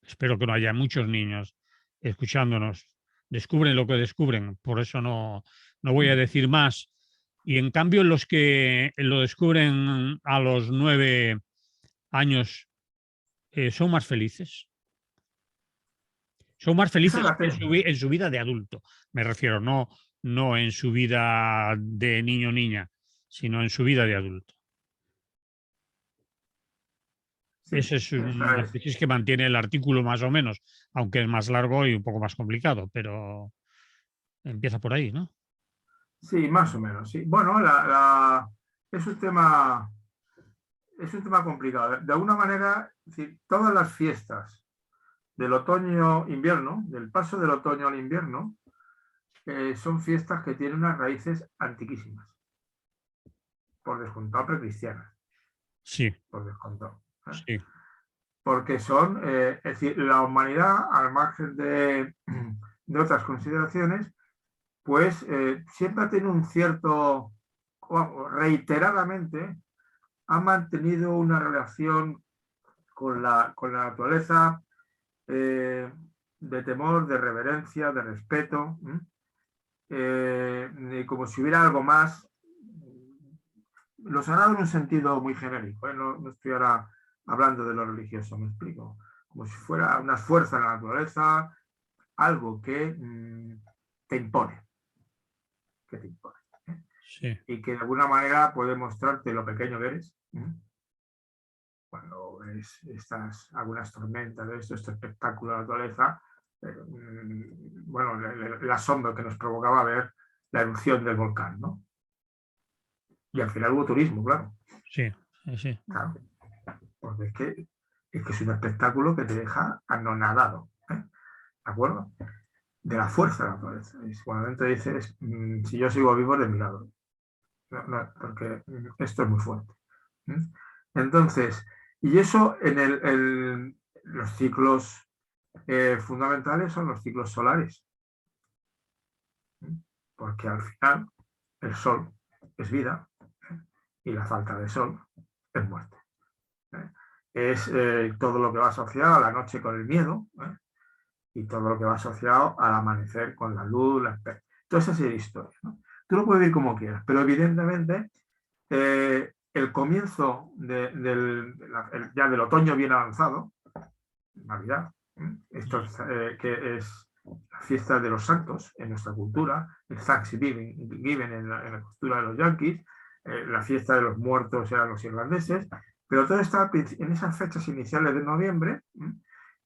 espero que no haya muchos niños escuchándonos, descubren lo que descubren, por eso no voy a decir más. Y en cambio los que lo descubren a los 9 años son más felices. Son más Esa es felices la tesis. en su vida de adulto, me refiero, no en su vida de niño o niña, sino en su vida de adulto. Sí, Esa es esa una es. tesis que mantiene el artículo más o menos, aunque es más largo y un poco más complicado, pero empieza por ahí, ¿no? Sí, más o menos, sí. Bueno, es un tema es un tema complicado. De alguna manera, es decir, todas las fiestas del otoño-invierno, del paso del otoño al invierno, son fiestas que tienen unas raíces antiquísimas, por descontado precristianas, Sí, por descontado. sí, Porque son, es decir, la humanidad, al margen de otras consideraciones, pues siempre ha tenido un cierto, reiteradamente, ha mantenido una relación con la naturaleza de temor, de reverencia, de respeto, como si hubiera algo más. Lo sagrado en un sentido muy genérico, no estoy ahora hablando de lo religioso, me explico. Como si fuera una fuerza en la naturaleza, algo que te impone, que te impone. sí. Y que de alguna manera puede mostrarte lo pequeño que eres. Cuando ves algunas tormentas, este espectáculo de la naturaleza, bueno, el asombro que nos provocaba ver la erupción del volcán, ¿no? Y al final hubo turismo, claro. Sí, sí. Claro, porque es que es un espectáculo que te deja anonadado, ¿de acuerdo? De la fuerza de la naturaleza. Y cuando te dices, si yo sigo vivo es de milagro. No, porque esto es muy fuerte. Entonces, y eso en los ciclos fundamentales son los ciclos solares. Porque al final el sol es vida y la falta de sol es muerte. Es todo lo que va asociado a la noche con el miedo y todo lo que va asociado al amanecer con la luz, toda esa serie de historias, ¿no? Tú lo puedes vivir como quieras, pero evidentemente el comienzo ya del otoño bien avanzado, Navidad, esto que es la fiesta de los santos en nuestra cultura, el Thanksgiving en la cultura de los yanquis, la fiesta de los muertos eran los irlandeses, pero todo está en esas fechas iniciales de noviembre,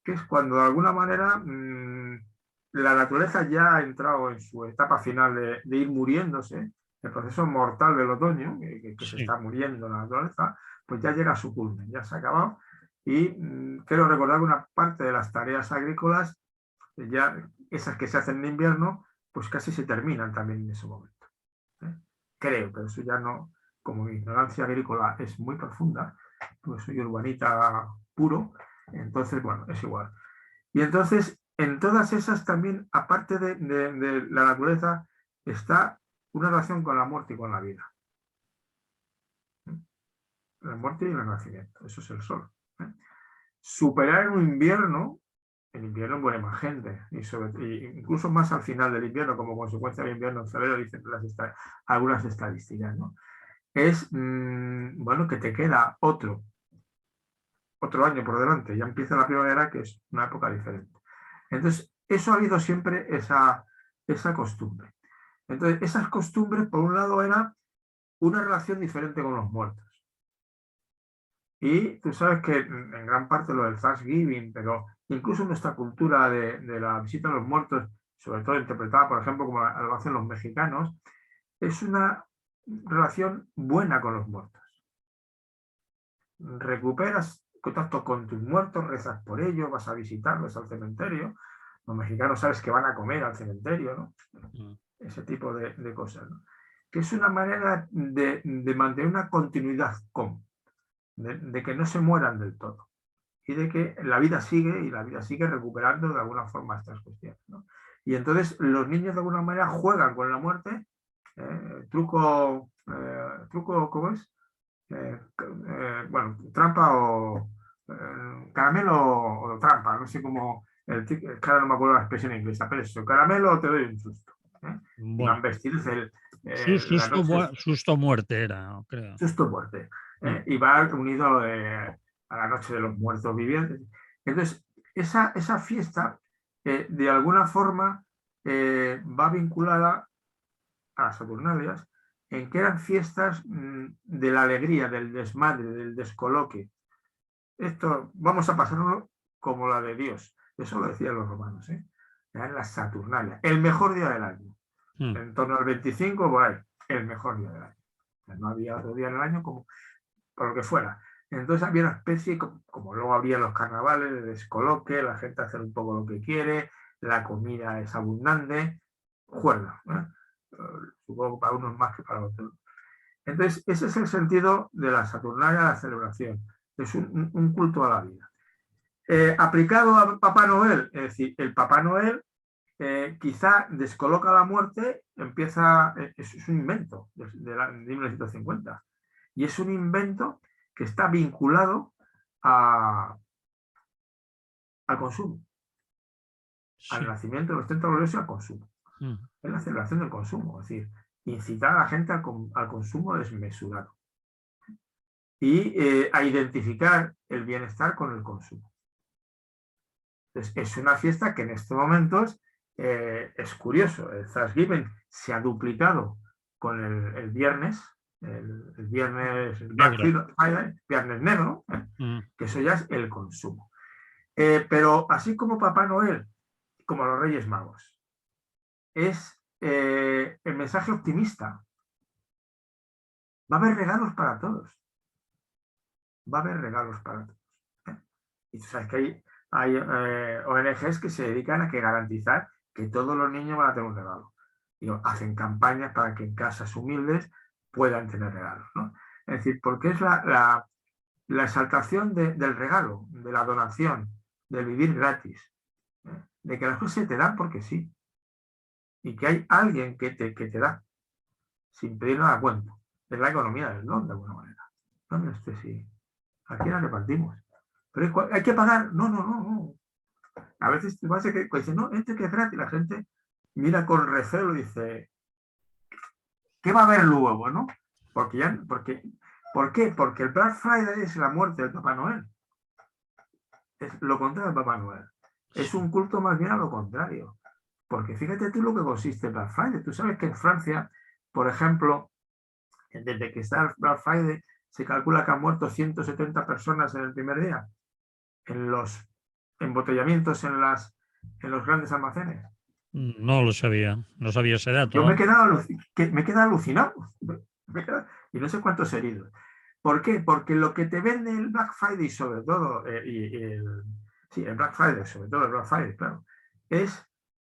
que es cuando de alguna manera la naturaleza ya ha entrado en su etapa final de ir muriéndose, el proceso mortal del otoño, que se está muriendo la naturaleza, pues ya llega a su culmen, ya se ha acabado. Y quiero recordar que una parte de las tareas agrícolas, ya esas que se hacen en invierno, pues casi se terminan también en ese momento. Creo, pero eso ya no, como mi ignorancia agrícola es muy profunda, pues soy urbanita puro, entonces, bueno, es igual. Y entonces, en todas esas también, aparte de la naturaleza, está una relación con la muerte y con la vida. La muerte y el renacimiento, eso es el sol. Superar un invierno, el invierno muere más gente, y incluso más al final del invierno, como consecuencia del invierno en febrero, dicen algunas estadísticas, ¿no? Es, bueno, que te queda otro año por delante, ya empieza la primavera, que es una época diferente. Entonces, eso ha habido siempre esa costumbre. Entonces, esas costumbres, por un lado, era una relación diferente con los muertos. Y tú sabes que en gran parte lo del Thanksgiving, pero incluso en nuestra cultura de la visita a los muertos, sobre todo interpretada, por ejemplo, como lo hacen los mexicanos, es una relación buena con los muertos. Recuperas contacto con tus muertos, rezas por ellos, vas a visitarlos al cementerio. Los mexicanos sabes que van a comer al cementerio, ¿no? Ese tipo de cosas, ¿no? Que es una manera de mantener una continuidad de que no se mueran del todo y de que la vida sigue y la vida sigue recuperando de alguna forma estas cuestiones, ¿no? Y entonces los niños de alguna manera juegan con la muerte, truco, ¿cómo es? Bueno, trampa o caramelo o trampa, no sé cómo, claro, no me acuerdo la expresión inglesa, pero eso, caramelo o te doy un susto. Y van Bueno, vestidos la noche. susto muerte era, creo. Susto muerte. Y va unido a la noche de los muertos vivientes. Entonces, esa fiesta, de alguna forma, va vinculada a las Saturnalias, en que eran fiestas de la alegría, del desmadre, del descoloque. Esto vamos a pasarlo como la de Dios. Eso lo decían los romanos. Eran las Saturnalias, el mejor día del año. En torno al 25, por ahí, el mejor día del año. No había otro día en el año como por lo que fuera. Entonces había una especie, como luego habría los carnavales, de descoloque, la gente hace un poco lo que quiere, la comida es abundante, juerga, ¿eh? Supongo para unos más que para otros. Entonces, ese es el sentido de la Saturnalia, la celebración. Es un culto a la vida. Aplicado a Papá Noel, es decir, el Papá Noel quizá descoloca la muerte, es un invento de 1950. Y es un invento que está vinculado al consumo, Sí. al nacimiento de los 30 gloriosos y al consumo. Es la celebración del consumo, es decir, incitar a la gente al consumo desmesurado y a identificar el bienestar con el consumo. Entonces, es una fiesta que en estos momentos es curioso. El Thanksgiving se ha duplicado con el viernes, el viernes Black Friday, viernes negro, que eso ya es el consumo. Pero así como Papá Noel, como los Reyes Magos, es el mensaje optimista. Va a haber regalos para todos. Va a haber regalos para todos. Y tú sabes que hay ONGs que se dedican a garantizar que todos los niños van a tener un regalo. Y hacen campañas para que en casas humildes puedan tener regalos, ¿no? Es decir, porque es la exaltación del regalo, de la donación, del vivir gratis, de que las cosas se te dan porque sí. Y que hay alguien que te da sin pedir nada a cuento. Es la economía del don, de alguna manera. No, sí. Aquí la repartimos. Pero hay que pagar. No. A veces te pasa que dice, no, que es gratis. La gente mira con recelo y dice, ¿qué va a haber luego, no? ¿Por qué? Porque el Black Friday es la muerte del Papá Noel. Es lo contrario del Papá Noel. Es un culto más bien a lo contrario. Porque fíjate tú lo que consiste el Black Friday. Tú sabes que en Francia, por ejemplo, desde que está el Black Friday, se calcula que han muerto 170 personas en el primer día en los embotellamientos en los grandes almacenes. No lo sabía, no sabía ese dato. Yo me he quedado alucinado. Y no sé cuántos heridos. ¿Por qué? Porque lo que te vende el Black Friday, sobre todo, el Black Friday, sobre todo el Black Friday, claro, es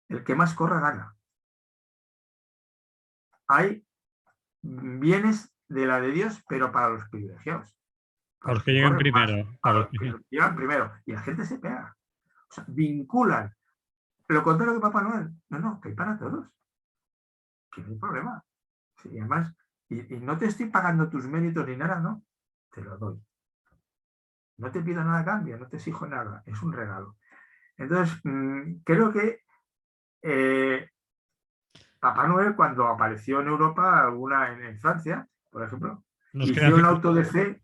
el que más corra gana. Hay bienes de la de Dios, pero para los privilegiados. Para los que llegan primero. Para los que llegan primero. Y la gente se pega. O sea, vinculan. Lo contrario que Papá Noel. No, que hay para todos. Que no hay problema. Sí, y además, y no te estoy pagando tus méritos ni nada, no. Te lo doy. No te pido nada a cambio, no te exijo nada. Es un regalo. Entonces, creo que Papá Noel, cuando apareció en Europa, en Francia, por ejemplo, hicieron un auto de fe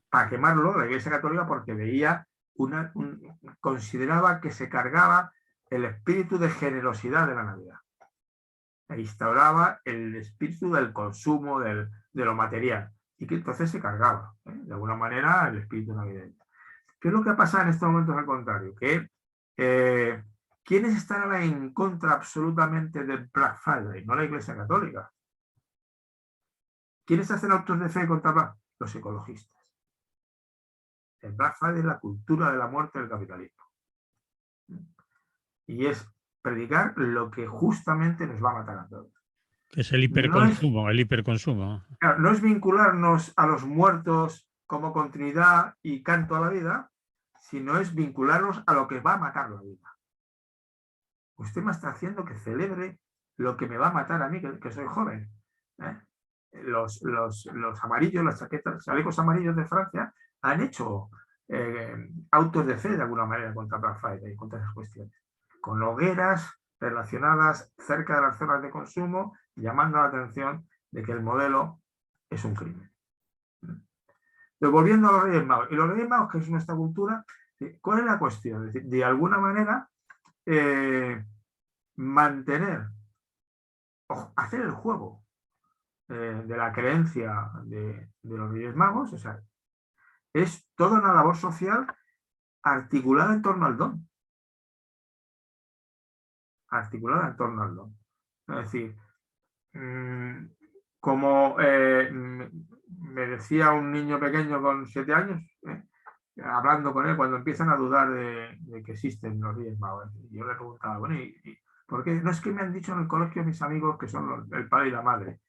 para quemarlo, la Iglesia Católica, porque veía consideraba que se cargaba el espíritu de generosidad de la Navidad. E instauraba el espíritu del consumo, de lo material, y que entonces se cargaba, de alguna manera, el espíritu navideño. ¿Qué es lo que ha pasado en estos momentos al contrario? Que ¿quiénes están ahora en contra absolutamente del Black Friday? No la Iglesia Católica. ¿Quiénes hacen autos de fe contra Black? Los ecologistas. El Black Friday es la cultura de la muerte del capitalismo. Y es predicar lo que justamente nos va a matar a todos. Que es el hiperconsumo, el hiperconsumo. Claro, no es vincularnos a los muertos como continuidad y canto a la vida, sino es vincularnos a lo que va a matar la vida. Usted me está haciendo que celebre lo que me va a matar a mí, que soy joven. Los amarillos, las chalecos amarillos de Francia han hecho autos de fe de alguna manera contra Black Friday y contra esas cuestiones, con hogueras relacionadas cerca de las zonas de consumo, llamando la atención de que el modelo es un crimen. Pero volviendo a los Reyes Magos, y los Reyes Magos, que es nuestra cultura, ¿cuál es la cuestión? Es decir, de alguna manera mantener o hacer el juego de la creencia de los Reyes Magos, o sea, es toda una labor social articulada en torno al don. Articulada en torno al don. Es decir, como me decía un niño pequeño con 7 años, hablando con él, cuando empiezan a dudar de que existen los Reyes Magos. Y yo le preguntaba, bueno, ¿y por qué? No, es que me han dicho en el colegio mis amigos que son el padre y la madre.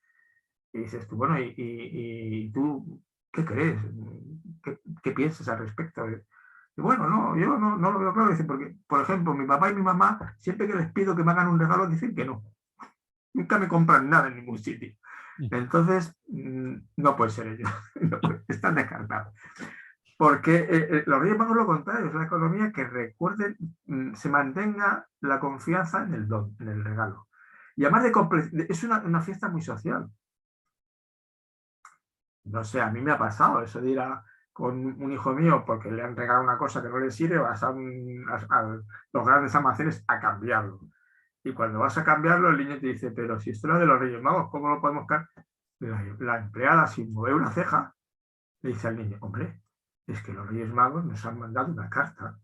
Y dices tú, bueno, ¿y tú qué crees? ¿Qué piensas al respecto? Y bueno, no, yo no lo veo claro. Dice, porque, por ejemplo, mi papá y mi mamá, siempre que les pido que me hagan un regalo, dicen que no. Nunca me compran nada en ningún sitio. Entonces, no puede ser ellos. Están descartados. Porque los Reyes Magos lo contrario, es la economía que recuerden, se mantenga la confianza en el don, en el regalo. Y además es una fiesta muy social. No sé, a mí me ha pasado eso de ir con un hijo mío porque le han regalado una cosa que no le sirve, vas a los grandes almacenes a cambiarlo. Y cuando vas a cambiarlo, el niño te dice, pero si esto es de los Reyes Magos, ¿cómo lo podemos cambiar? La empleada, sin mover una ceja, le dice al niño, hombre, es que los Reyes Magos nos han mandado una carta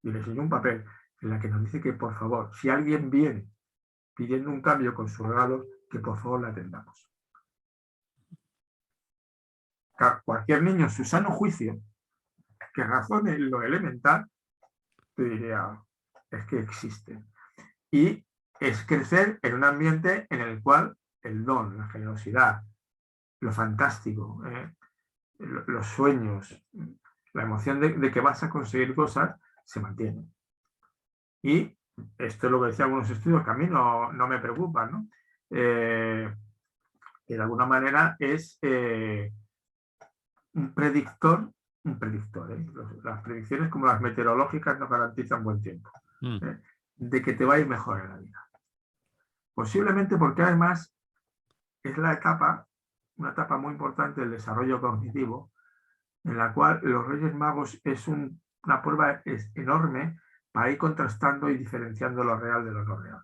y le enseñó un papel en la que nos dice que, por favor, si alguien viene pidiendo un cambio con su regalo, que por favor la atendamos. Cualquier niño en su sano juicio que razone lo elemental, te diría, es que existe. Y es crecer en un ambiente en el cual el don, la generosidad, lo fantástico, los sueños, la emoción de que vas a conseguir cosas, se mantienen. Y esto es lo que decían algunos estudios que a mí no me preocupan, ¿no? Que de alguna manera es un predictor. Las predicciones como las meteorológicas no garantizan buen tiempo, de que te va a ir mejor en la vida. Posiblemente porque además es una etapa muy importante del desarrollo cognitivo, en la cual los Reyes Magos es una prueba enorme para ir contrastando y diferenciando lo real de lo no real.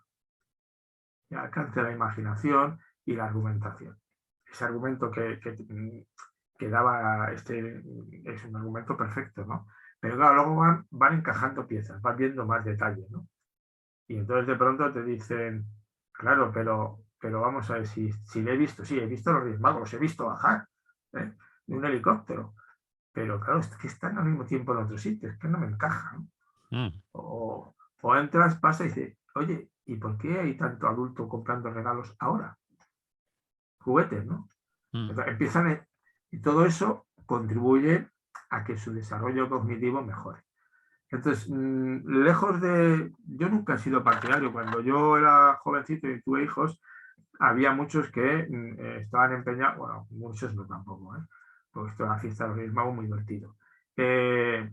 Y alcance la imaginación y la argumentación. Ese argumento que daba es un argumento perfecto, ¿no? Pero claro, luego van encajando piezas, van viendo más detalle, ¿no? Y entonces de pronto te dicen, claro, pero vamos a ver, si le he visto, sí, he visto los Reyes Magos, los he visto bajar de un helicóptero, pero claro, es que están al mismo tiempo en otro sitio, es que no me encaja, ¿no? O entras, pasa y dices, oye, ¿y por qué hay tanto adulto comprando regalos ahora? Juguetes, ¿no? Entonces, empiezan, y todo eso contribuye a que su desarrollo cognitivo mejore. Entonces, lejos de... Yo nunca he sido partidario. Cuando yo era jovencito y tuve hijos, había muchos que estaban empeñados, bueno, muchos no tampoco, porque esto era una fiesta de los Reyes Magos muy divertido. Que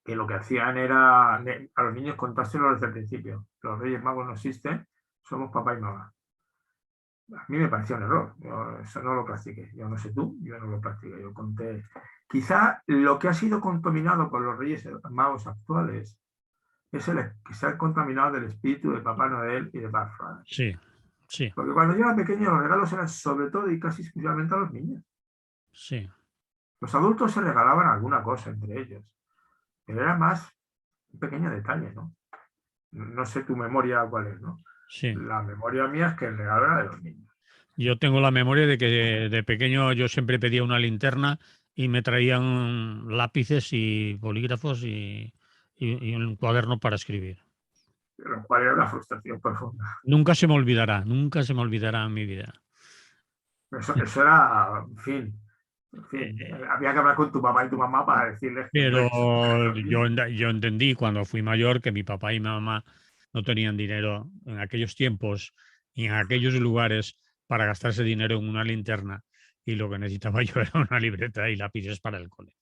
lo que hacían era a los niños contárselo desde el principio. Los Reyes Magos no existen, somos papá y mamá. A mí me parecía un error, yo eso no lo practiqué. Yo no sé tú, yo no lo practiqué. Yo conté. Quizá lo que ha sido contaminado con los Reyes Magos actuales es que se han contaminado del espíritu de Papá Noel y de Bad Friday. Sí, sí. Porque cuando yo era pequeño los regalos eran sobre todo y casi exclusivamente a los niños. Sí. Los adultos se regalaban alguna cosa entre ellos, pero era más un pequeño detalle, ¿no? No sé tu memoria cuál es, ¿no? Sí. La memoria mía es que el regalo era de los niños. Yo tengo la memoria de que de pequeño yo siempre pedía una linterna y me traían lápices y bolígrafos y un cuaderno para escribir. Lo cual era una frustración profunda. Nunca se me olvidará en mi vida. Eso era, en fin, había que hablar con tu papá y tu mamá para decirles que pero yo entendí cuando fui mayor que mi papá y mi mamá no tenían dinero en aquellos tiempos y en aquellos lugares para gastarse dinero en una linterna, y lo que necesitaba yo era una libreta y lápices para el cole.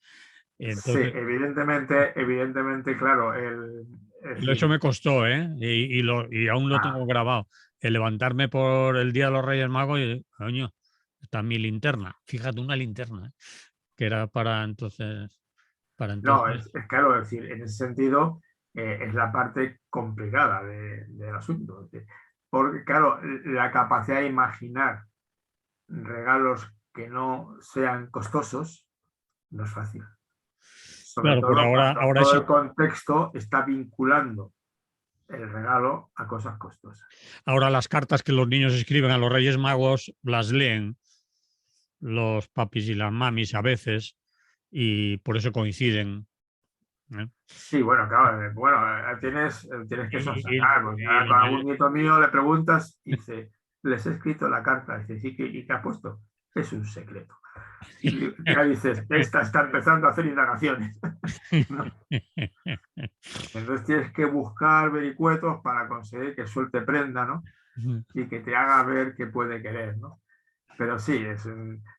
Entonces, sí, evidentemente, claro. eso me costó, ¿eh? Y aún lo tengo grabado. El levantarme por el Día de los Reyes Magos y, coño, está mi linterna. Fíjate, una linterna, que era para entonces. No, es claro, es decir, en ese sentido es la parte complicada del asunto. Porque, claro, la capacidad de imaginar regalos que no sean costosos no es fácil. Sobre Claro, todo pero ahora cuando todo sí. el contexto está vinculando el regalo a cosas costosas. Ahora las cartas que los niños escriben a los Reyes Magos las leen los papis y las mamis a veces y por eso coinciden. ¿Eh? Sí, bueno, claro, tienes que Y- soslayar, porque y ahora la con algún mayor- nieto mío le preguntas y dice, les he escrito la carta, dice, sí, ¿y qué ha puesto? Es un secreto. Y ya dices, esta está empezando a hacer indagaciones, ¿no? Entonces tienes que buscar vericuetos para conseguir que suelte prenda, ¿no? Y que te haga ver qué puede querer, ¿no? Pero sí,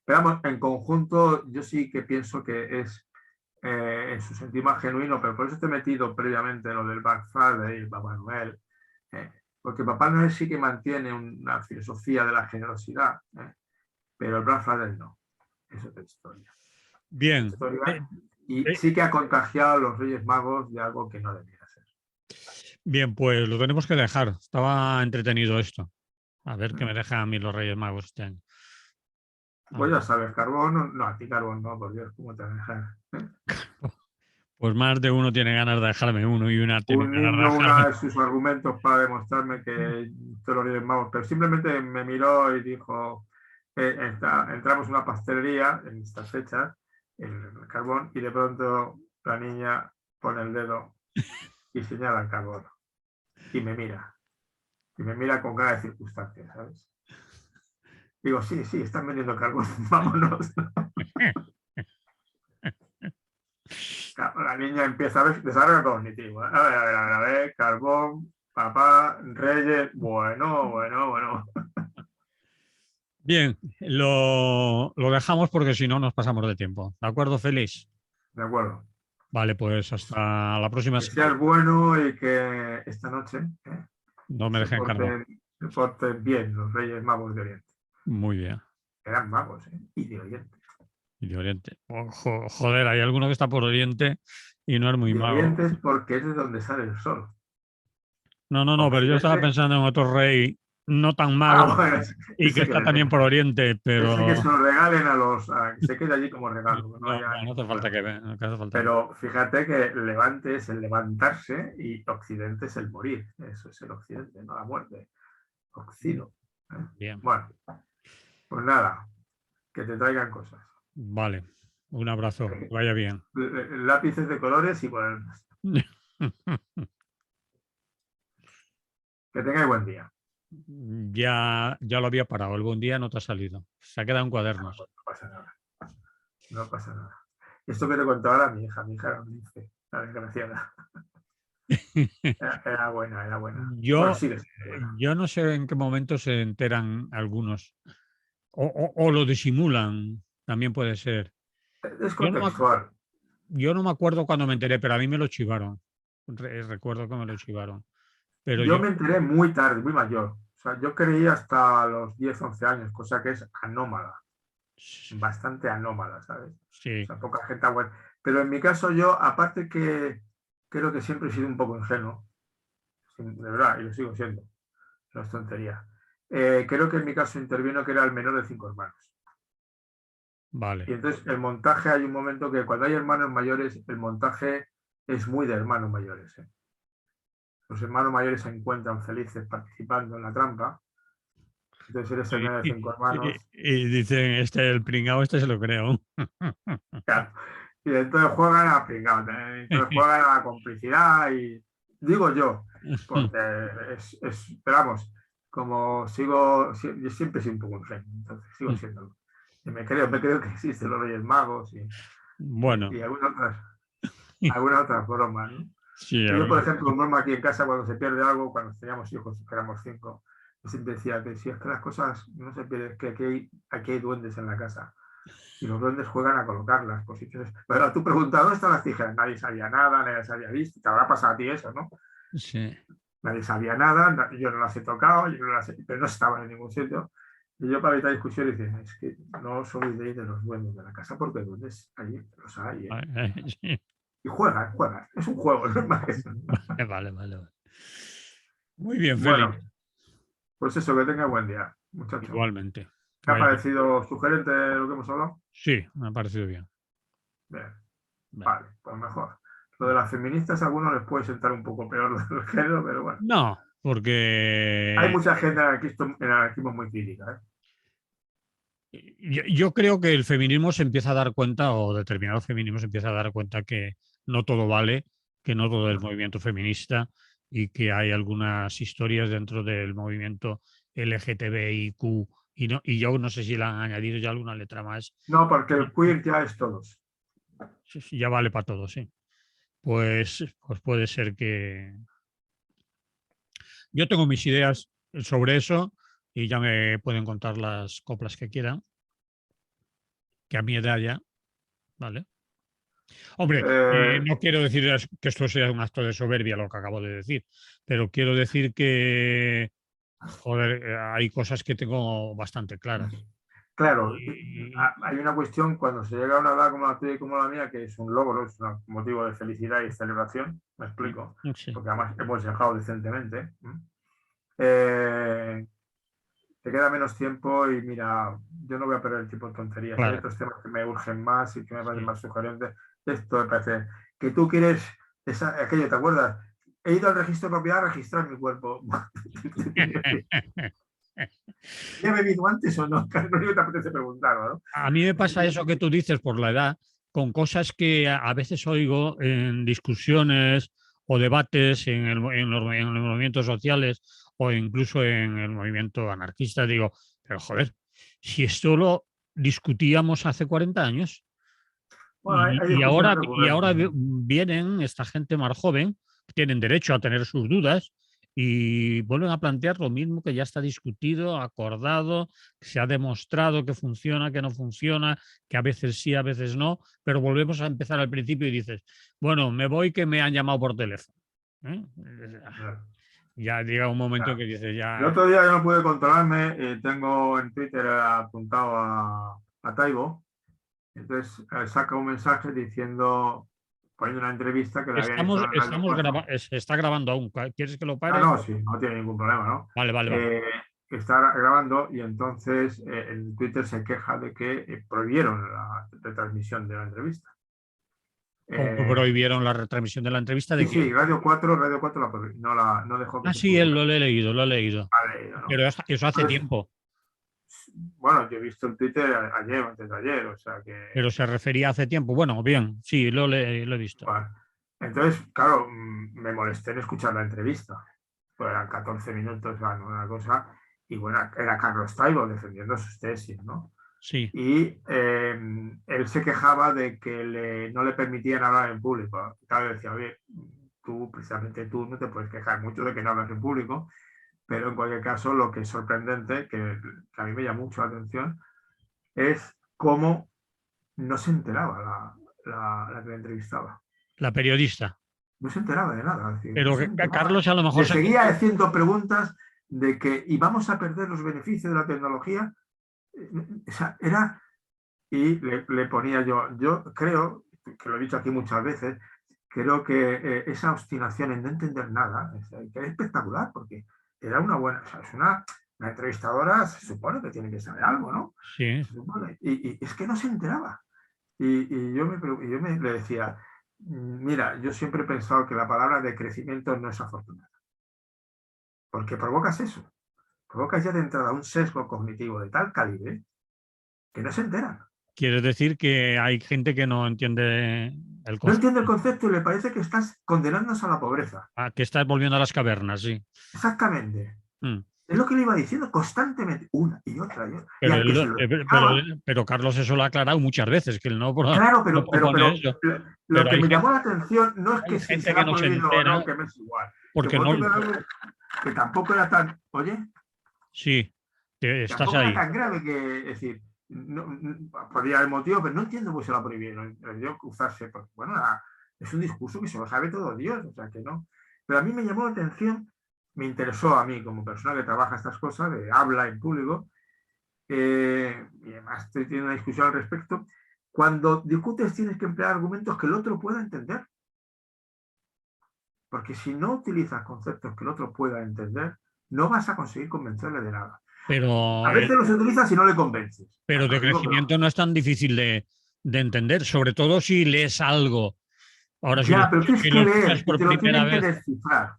pero vamos, en conjunto yo sí que pienso que es en su sentido más genuino, pero por eso te he metido previamente lo del Black Friday y el Papá Noel, eh, porque Papá Noel sí que mantiene una filosofía de la generosidad, pero el Black Friday no, es otra historia. Bien, Y eh, sí que ha contagiado a los Reyes Magos de algo que no debería ser. bien, pues lo tenemos que dejar. Estaba entretenido esto. A ver qué me dejan a mí los Reyes Magos este año. A Pues ver. ya sabes, carbón, no, a ti carbón no, por Dios, ¿cómo te van a dejar? Pues más de uno tiene ganas de dejarme uno y una tiene Un ganas de niño, dejarme. una de sus argumentos para demostrarme que te lo Reyes Magos, pero simplemente me miró y dijo, entramos en una pastelería en estas fechas, en el carbón, y de pronto la niña pone el dedo y señala el carbón y me mira con cara de circunstancia, ¿sabes? Digo, sí, sí, están vendiendo carbón, vámonos. La niña empieza a ver desarrollo cognitivo. A ver, carbón, papá, reyes, bueno. Bien, lo dejamos porque si no nos pasamos de tiempo. ¿De acuerdo, Félix? De acuerdo. Vale, pues hasta la próxima Que semana. seas bueno y que esta noche No me se dejen carbón. porten, se porten bien los Reyes Magos de Oriente. Muy bien. Eran magos, y de Oriente. Y de Oriente. Joder, hay alguno que está por Oriente y no es muy De mago. Oriente es porque es de donde sale el sol. No, pero yo estaba Occidente. pensando en otro rey no tan Ah, mago bueno, y que ese que está le den. también por Oriente, Ese que se pero lo regalen que se quede allí como regalo. Que no haya no hace ningún falta que problema. vean. No hace falta que... Pero fíjate que Levante es el levantarse y Occidente es el morir. Eso es el Occidente, no la muerte. Occido. Bien, Bueno, pues nada, que te traigan cosas. vale. Un abrazo. Que vaya bien. Lápices de colores y cuadernos. Que tengáis buen día. Ya lo había parado. El buen día no te ha salido. Se ha quedado en No, cuadernos. pues no pasa nada. No pasa nada. Esto que te contaba ahora mi hija era un lince, la desgraciada. Era buena, era buena. Bueno, Yo, sí, buena. yo no sé en qué momento se enteran algunos. O lo disimulan. También puede ser. Es Yo no me, contextual. yo no me acuerdo cuando me enteré, pero a mí me lo chivaron. Recuerdo que me lo chivaron. Pero Yo yo, me enteré muy tarde, muy mayor. O sea, yo creí hasta los 10 11 años, cosa que es anómala, bastante anómala, ¿sabes? O sí, sea, poca gente aguanta. Pero en mi caso yo, aparte que creo que siempre he sido un poco ingenuo, de verdad, y lo sigo siendo, no es tontería. Creo que en mi caso intervino que era el menor de 5 hermanos. vale. Y entonces el montaje, hay un momento que cuando hay hermanos mayores, el montaje es muy de hermanos mayores. Los hermanos mayores se encuentran felices participando en la trampa. Entonces eres el Y, menor de y- 5 hermanos. y dicen, el pringao, este se lo creo. Claro. Y entonces juegan a pringao, entonces juegan a la complicidad y digo yo, porque esperamos, como yo siempre soy un poco ingenuo, entonces sigo siendo. Y me creo que existen los Reyes Magos Bueno, y algunas otras bromas, ¿no? sí, Yo, por ejemplo, un broma aquí en casa cuando se pierde algo, cuando teníamos hijos, que éramos 5, yo siempre decía que si es que las cosas no se pierden, que aquí hay duendes en la casa. Y los duendes juegan a colocar las posiciones. Pero tú preguntas, ¿dónde están las tijeras? Nadie sabía nada, nadie las había visto. Te habrá pasado a ti eso, ¿no? sí. Nadie sabía nada, yo no las he tocado, pero no estaban en ningún sitio. Y yo para evitar discusión dicen, es que no os olvidéis de los duendes de la casa porque duendes allí los hay. Sí. Y juegan. Es un juego, no es más que eso. Vale. Muy bien, Bueno, Félix. pues eso, que tenga buen día, muchacho. Igualmente. Que ¿Te ha vaya bien. parecido sugerente lo que hemos hablado? Sí, me ha parecido bien. Bien, Venga, vale, pues mejor. Lo de venga. las feministas a algunos les puede sentar un poco peor lo del género, pero bueno. No, Hay porque mucha gente en anarquismo muy crítica, ¿eh? Yo creo que el feminismo se empieza a dar cuenta, o determinado feminismo se empieza a dar cuenta que no todo vale, que no todo es movimiento feminista y que hay algunas historias dentro del movimiento LGTBIQ y yo no sé si le han añadido ya alguna letra más. No, porque el queer ya es todos. Ya vale para todo, sí. Pues puede ser que... Yo tengo mis ideas sobre eso y ya me pueden contar las coplas que quieran, que a mi edad ya, ¿vale? Hombre, Eh, no quiero decir que esto sea un acto de soberbia lo que acabo de decir, pero quiero decir que, joder, hay cosas que tengo bastante claras. claro, Y, hay una cuestión cuando se llega a una edad como la tuya y como la mía, que es un logro, es un motivo de felicidad y celebración, me explico, sí, porque además hemos dejado decentemente. Eh, Te queda menos tiempo y mira, yo no voy a perder el tiempo en tonterías. Hay claro, otros temas que me urgen más y que me parecen sí. más sugerentes. Esto me parece que tú quieres aquello, ¿te acuerdas? He ido al registro de propiedad a registrar mi cuerpo. ¿Ya he bebido antes o no? No te apetece preguntar, ¿no? A mí me pasa eso que tú dices por la edad, con cosas que a veces oigo en discusiones o debates en los movimientos sociales o incluso en el movimiento anarquista. Digo, pero joder, si esto lo discutíamos hace 40 años Bueno, hay discusiones y ahora recurrentes, ¿no? vienen esta gente más joven, que tienen derecho a tener sus dudas y vuelven a plantear lo mismo que ya está discutido, acordado, que se ha demostrado que funciona, que no funciona, que a veces sí, a veces no, pero volvemos a empezar al principio y dices, bueno, me voy que me han llamado por teléfono. ¿Eh? Ya llega un momento Claro. que dices, El ya, otro día yo no pude controlarme, tengo en Twitter apuntado a Taibo, entonces saca un mensaje diciendo, poniendo una entrevista que le habían hecho en Radio 4. se está grabando aún. ¿Quieres que lo No, pare? no, sí, no tiene ningún problema, ¿no? Vale, vale, vale. Eh, Está grabando y entonces en Twitter se queja de que prohibieron la retransmisión de la entrevista. ¿Cómo que Eh, prohibieron la retransmisión de la entrevista sí, de sí, quién? Radio 4 no dejó que Ah, se sí, pudiera. lo he leído, lo he leído. Vale, ¿no? Pero eso hace Entonces, tiempo. bueno, yo he visto el Twitter ayer o antes de ayer, o sea que, Pero se refería hace tiempo. Bueno, bien, sí, lo he visto. bueno. Entonces, claro, me molesté en escuchar la entrevista. Pues eran 14 minutos, una cosa, y bueno, era Carlos Taibo defendiendo sus tesis, ¿no? Sí. Y él se quejaba de que no le permitían hablar en público. Claro, decía, oye, precisamente tú no te puedes quejar mucho de que no hablas en público, pero en cualquier caso lo que es sorprendente, que a mí me llama mucho la atención, es cómo no se enteraba la que le entrevistaba. La periodista. No se enteraba de nada, es decir, no Pero se enteraba. Carlos a lo mejor Le se... seguía haciendo preguntas de que íbamos a perder los beneficios de la tecnología. O sea, era, y le ponía yo creo, que lo he dicho aquí muchas veces, creo que esa obstinación en no entender nada, que es espectacular, porque era una buena, o sea, la entrevistadora se supone que tiene que saber algo, ¿no? Sí. Se supone, y es que no se enteraba. Y le decía, mira, yo siempre he pensado que la palabra de crecimiento no es afortunada, porque provocas eso, provocas ya de entrada un sesgo cognitivo de tal calibre que no se enteran. Quieres decir que hay gente que no entiende el No entiende el concepto. concepto y le parece que estás condenándonos a la pobreza. Ah, que estás volviendo a las cavernas, sí. Exactamente. Mm. Es lo que le iba diciendo constantemente, una y otra y otra. Y Pero, al que se lo pero, explicaba, pero Carlos eso lo ha aclarado muchas veces, que él no, claro, no propone eso. lo Pero que me llamó la atención no es que hay si gente que será no se prohibido o entera no, que me es igual. Que porque por no... otro lado, que tampoco era tan, oye, Sí, estás tampoco era ahí. tan grave que, es decir, podría haber motivo, pero no entiendo por qué se la prohibieron. Debió cruzarse, porque, bueno, es un discurso que se lo sabe todo Dios, o sea que no. Pero a mí me llamó la atención, me interesó a mí como persona que trabaja estas cosas, de habla en público, y además estoy teniendo una discusión al respecto. Cuando discutes tienes que emplear argumentos que el otro pueda entender, porque si no utilizas conceptos que el otro pueda entender, no vas a conseguir convencerle de nada. A Pero, veces los utilizas y no le convences. pero Te de lo digo, pero crecimiento no es tan difícil de entender, sobre todo si lees algo. Ahora, ya, pero tienes si lo que escuchas leer y por te lo primera tienen que vez, descifrar.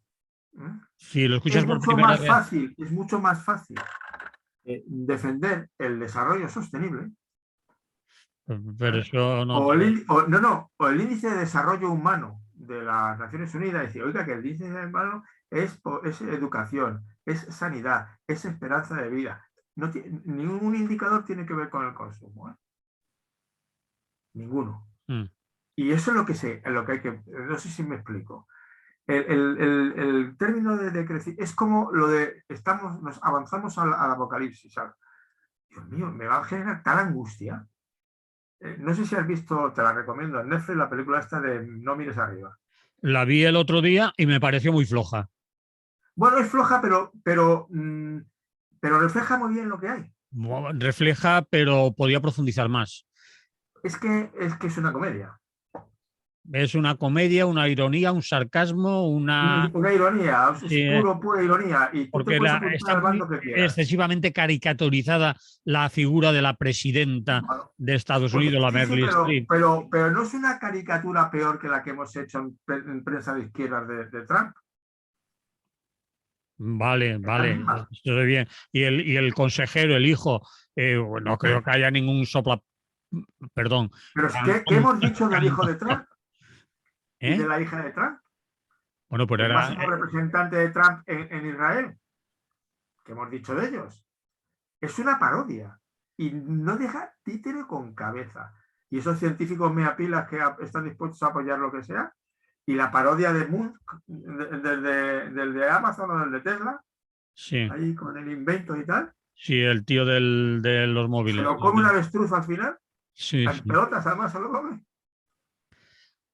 ¿Eh? si lo escuchas por primera vez, Es mucho más fácil defender el desarrollo sostenible Pero eso no. o el índice de desarrollo humano de las Naciones Unidas, decir, oiga, que el índice de desarrollo humano es educación, es sanidad, es esperanza de vida. No ningún indicador tiene que ver con el consumo. Ninguno. Y eso es lo que hay que, no sé si me explico. El término de crecimiento es como lo de nos avanzamos al apocalipsis. ¿Sabes? Dios mío, me va a generar tal angustia. No sé si has visto, te la recomiendo, en Netflix, la película esta de No mires arriba. La vi el otro día y me pareció muy floja. Bueno, es floja, pero refleja muy bien lo que hay. Refleja, pero podía profundizar más. Es que es una comedia. Es una comedia, una ironía, un sarcasmo, una ironía, sí, es pura ironía. Y tú te porque puedes apuntar está al muy bando que quieras. excesivamente caricaturizada la figura de la presidenta de Estados Pues Unidos, la sí, Meryl Streep. pero no es una caricatura peor que la que hemos hecho en prensa de izquierdas de Trump. Vale, estoy bien. Y el consejero, el hijo, no creo que haya ningún perdón. Pero ¿qué hemos dicho del hijo de Trump y ¿Eh? de la hija de Trump? Bueno, pues El era. máximo representante de Trump en Israel. ¿Qué hemos dicho de ellos? Es una parodia y no deja títere con cabeza. Y esos científicos meapilas que están dispuestos a apoyar lo que sea, y la parodia de Musk, del de Amazon o del de Tesla, Sí, ahí con el invento y tal, sí, el tío de los se móviles. lo come un avestruz al final, Sí, en sí. pelotas además se lo come.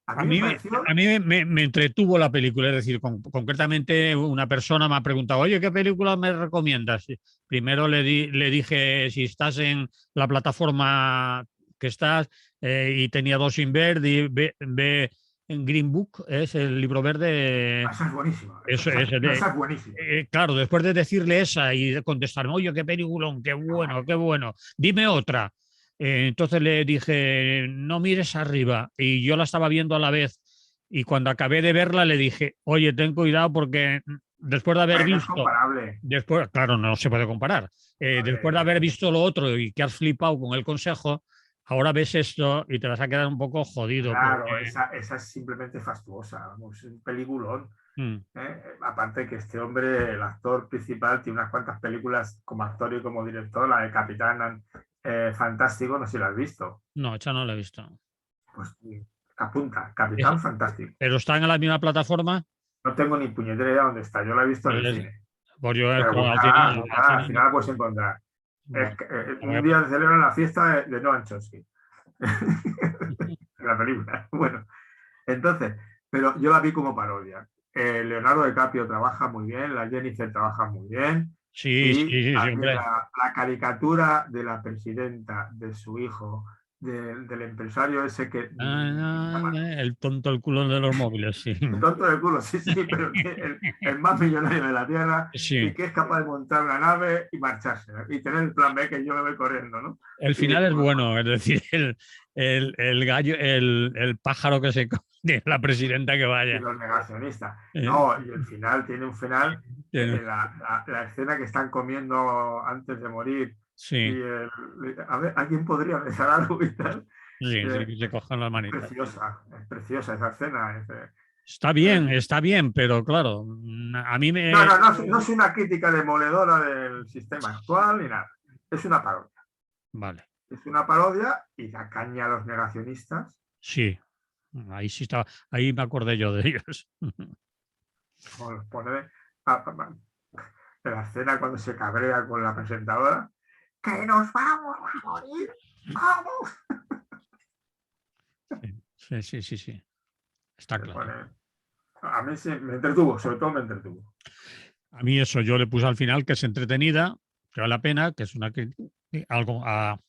A A mí me mí, pareció... a mí me entretuvo la película, es decir, concretamente una persona me ha preguntado, oye, ¿qué película me recomiendas? Primero le dije si estás en la plataforma que estás y tenía dos sin ver, ve en Green Book, es el libro verde. Esa es buenísima. Esa Esa es buenísima. claro, después de decirle esa y de contestarme, oye, qué peliculón, qué bueno, qué bueno, dime otra. Entonces le dije, no mires arriba. Y yo la estaba viendo a la vez. Y cuando acabé de verla le dije, oye, ten cuidado porque después de haber No es visto, comparable. después, claro, no se puede comparar. Después de haber visto lo otro y que has flipado con el consejo, ahora ves esto y te vas a quedar un poco jodido. Claro, Porque, esa es simplemente fastuosa. Vamos, es un peliculón. mm, Aparte que este hombre, el actor principal, tiene unas cuantas películas como actor y como director, la de Capitán Fantástico, no sé si la has visto. no, esa no la he visto. Pues apunta, Capitán Fantástico. ¿Pero están en la misma plataforma? No tengo ni puñetera idea dónde está, yo la he visto en el Pues, cine. pues yo Pero al al cine final la puedes encontrar. bueno, Un día celebran la fiesta de Noam Chomsky. La película. Bueno, entonces, pero yo la vi como parodia. Leonardo DiCaprio trabaja muy bien, la Jennifer trabaja muy bien, sí, sí, y sí, a sí, mí hombre. la caricatura de la presidenta, de su hijo, del empresario ese que... El tonto, el culo de los móviles, sí. El tonto del culo, sí, sí, pero el más millonario de la Tierra y Sí. que es capaz de montar una nave y marcharse, ¿no? Y tener el plan B que yo me voy corriendo, ¿no? El Y, final es bueno, es decir, el gallo, el pájaro que se come, la presidenta que y vaya. los negacionistas. Eh, No, y el final tiene un final, tiene- la escena que están comiendo antes de morir y Sí, a ver, ¿alguien podría besar algo y tal? sí, sí, que se cojan las manitas. Es preciosa esa escena. Está bien, pero claro, a mí No es una crítica demoledora del sistema actual ni nada. Es una parodia. Vale, Es una parodia y da caña a los negacionistas. sí, ahí sí estaba, ahí me acordé yo de ellos. Como los pone en la escena cuando se cabrea con la presentadora. ¡Que nos vamos a morir! ¡Vamos! Sí, sí, sí, sí, está claro. A mí sí me entretuvo, sobre todo me entretuvo. A mí eso, yo le puse al final que es entretenida, que vale la pena, que es una algo a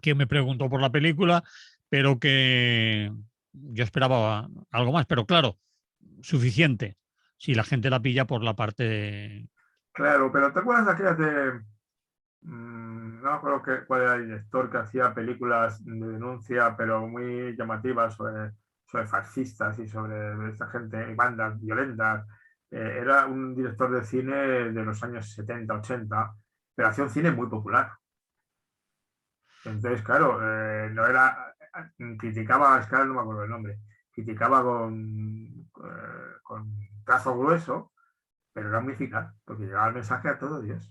que me preguntó por la película, pero que yo esperaba algo más, pero claro, suficiente si la gente la pilla por la parte de... Claro, pero ¿te acuerdas de aquellas de... no me acuerdo cuál era el director que hacía películas de denuncia, pero muy llamativas sobre fascistas y sobre esta gente, bandas violentas. Era un director de cine de los años 70, 80, pero hacía un cine muy popular. Entonces, claro, no era. Criticaba, es que ahora no me acuerdo el nombre, criticaba con trazo grueso, pero era muy eficaz, porque llegaba el mensaje a todo Dios.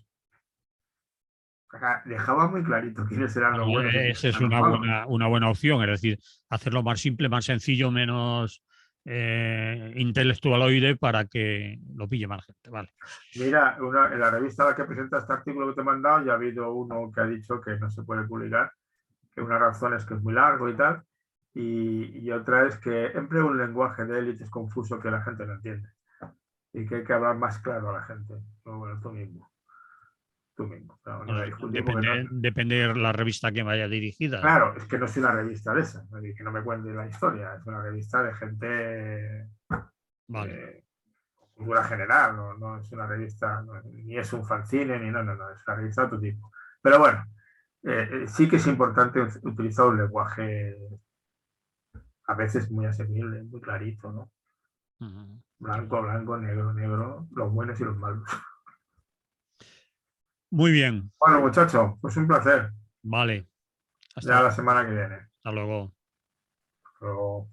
O sea, dejaba muy clarito quiénes eran los Bueno, buenos y quiénes esa es eran los malos. una buena opción, es decir, hacerlo más simple, más sencillo, menos intelectualoide para que lo pille más gente. Vale. Mira, en la revista a la que presenta este artículo que te he mandado, ya ha habido uno que ha dicho que no se puede publicar, que una razón es que es muy largo y tal, y otra es que emplea un lenguaje de élites confuso que la gente no entiende y que hay que hablar más claro a la gente. Bueno, tú mismo. No, no voy a Bueno, discutir porque no. depende de la revista a quien vaya dirigida. Claro, es que no es una revista de esa, que no me cuente la historia, es una revista de gente Vale. cultura general, no es una revista, ni es un fanzine, ni no, es una revista de otro tipo. Pero bueno, sí que es importante utilizar un lenguaje a veces muy asequible, muy clarito, ¿no? Blanco, blanco, negro, negro, los buenos y los malos. Muy bien. Bueno, muchachos, pues un placer. Vale. Ya la semana que viene. Hasta luego. Pero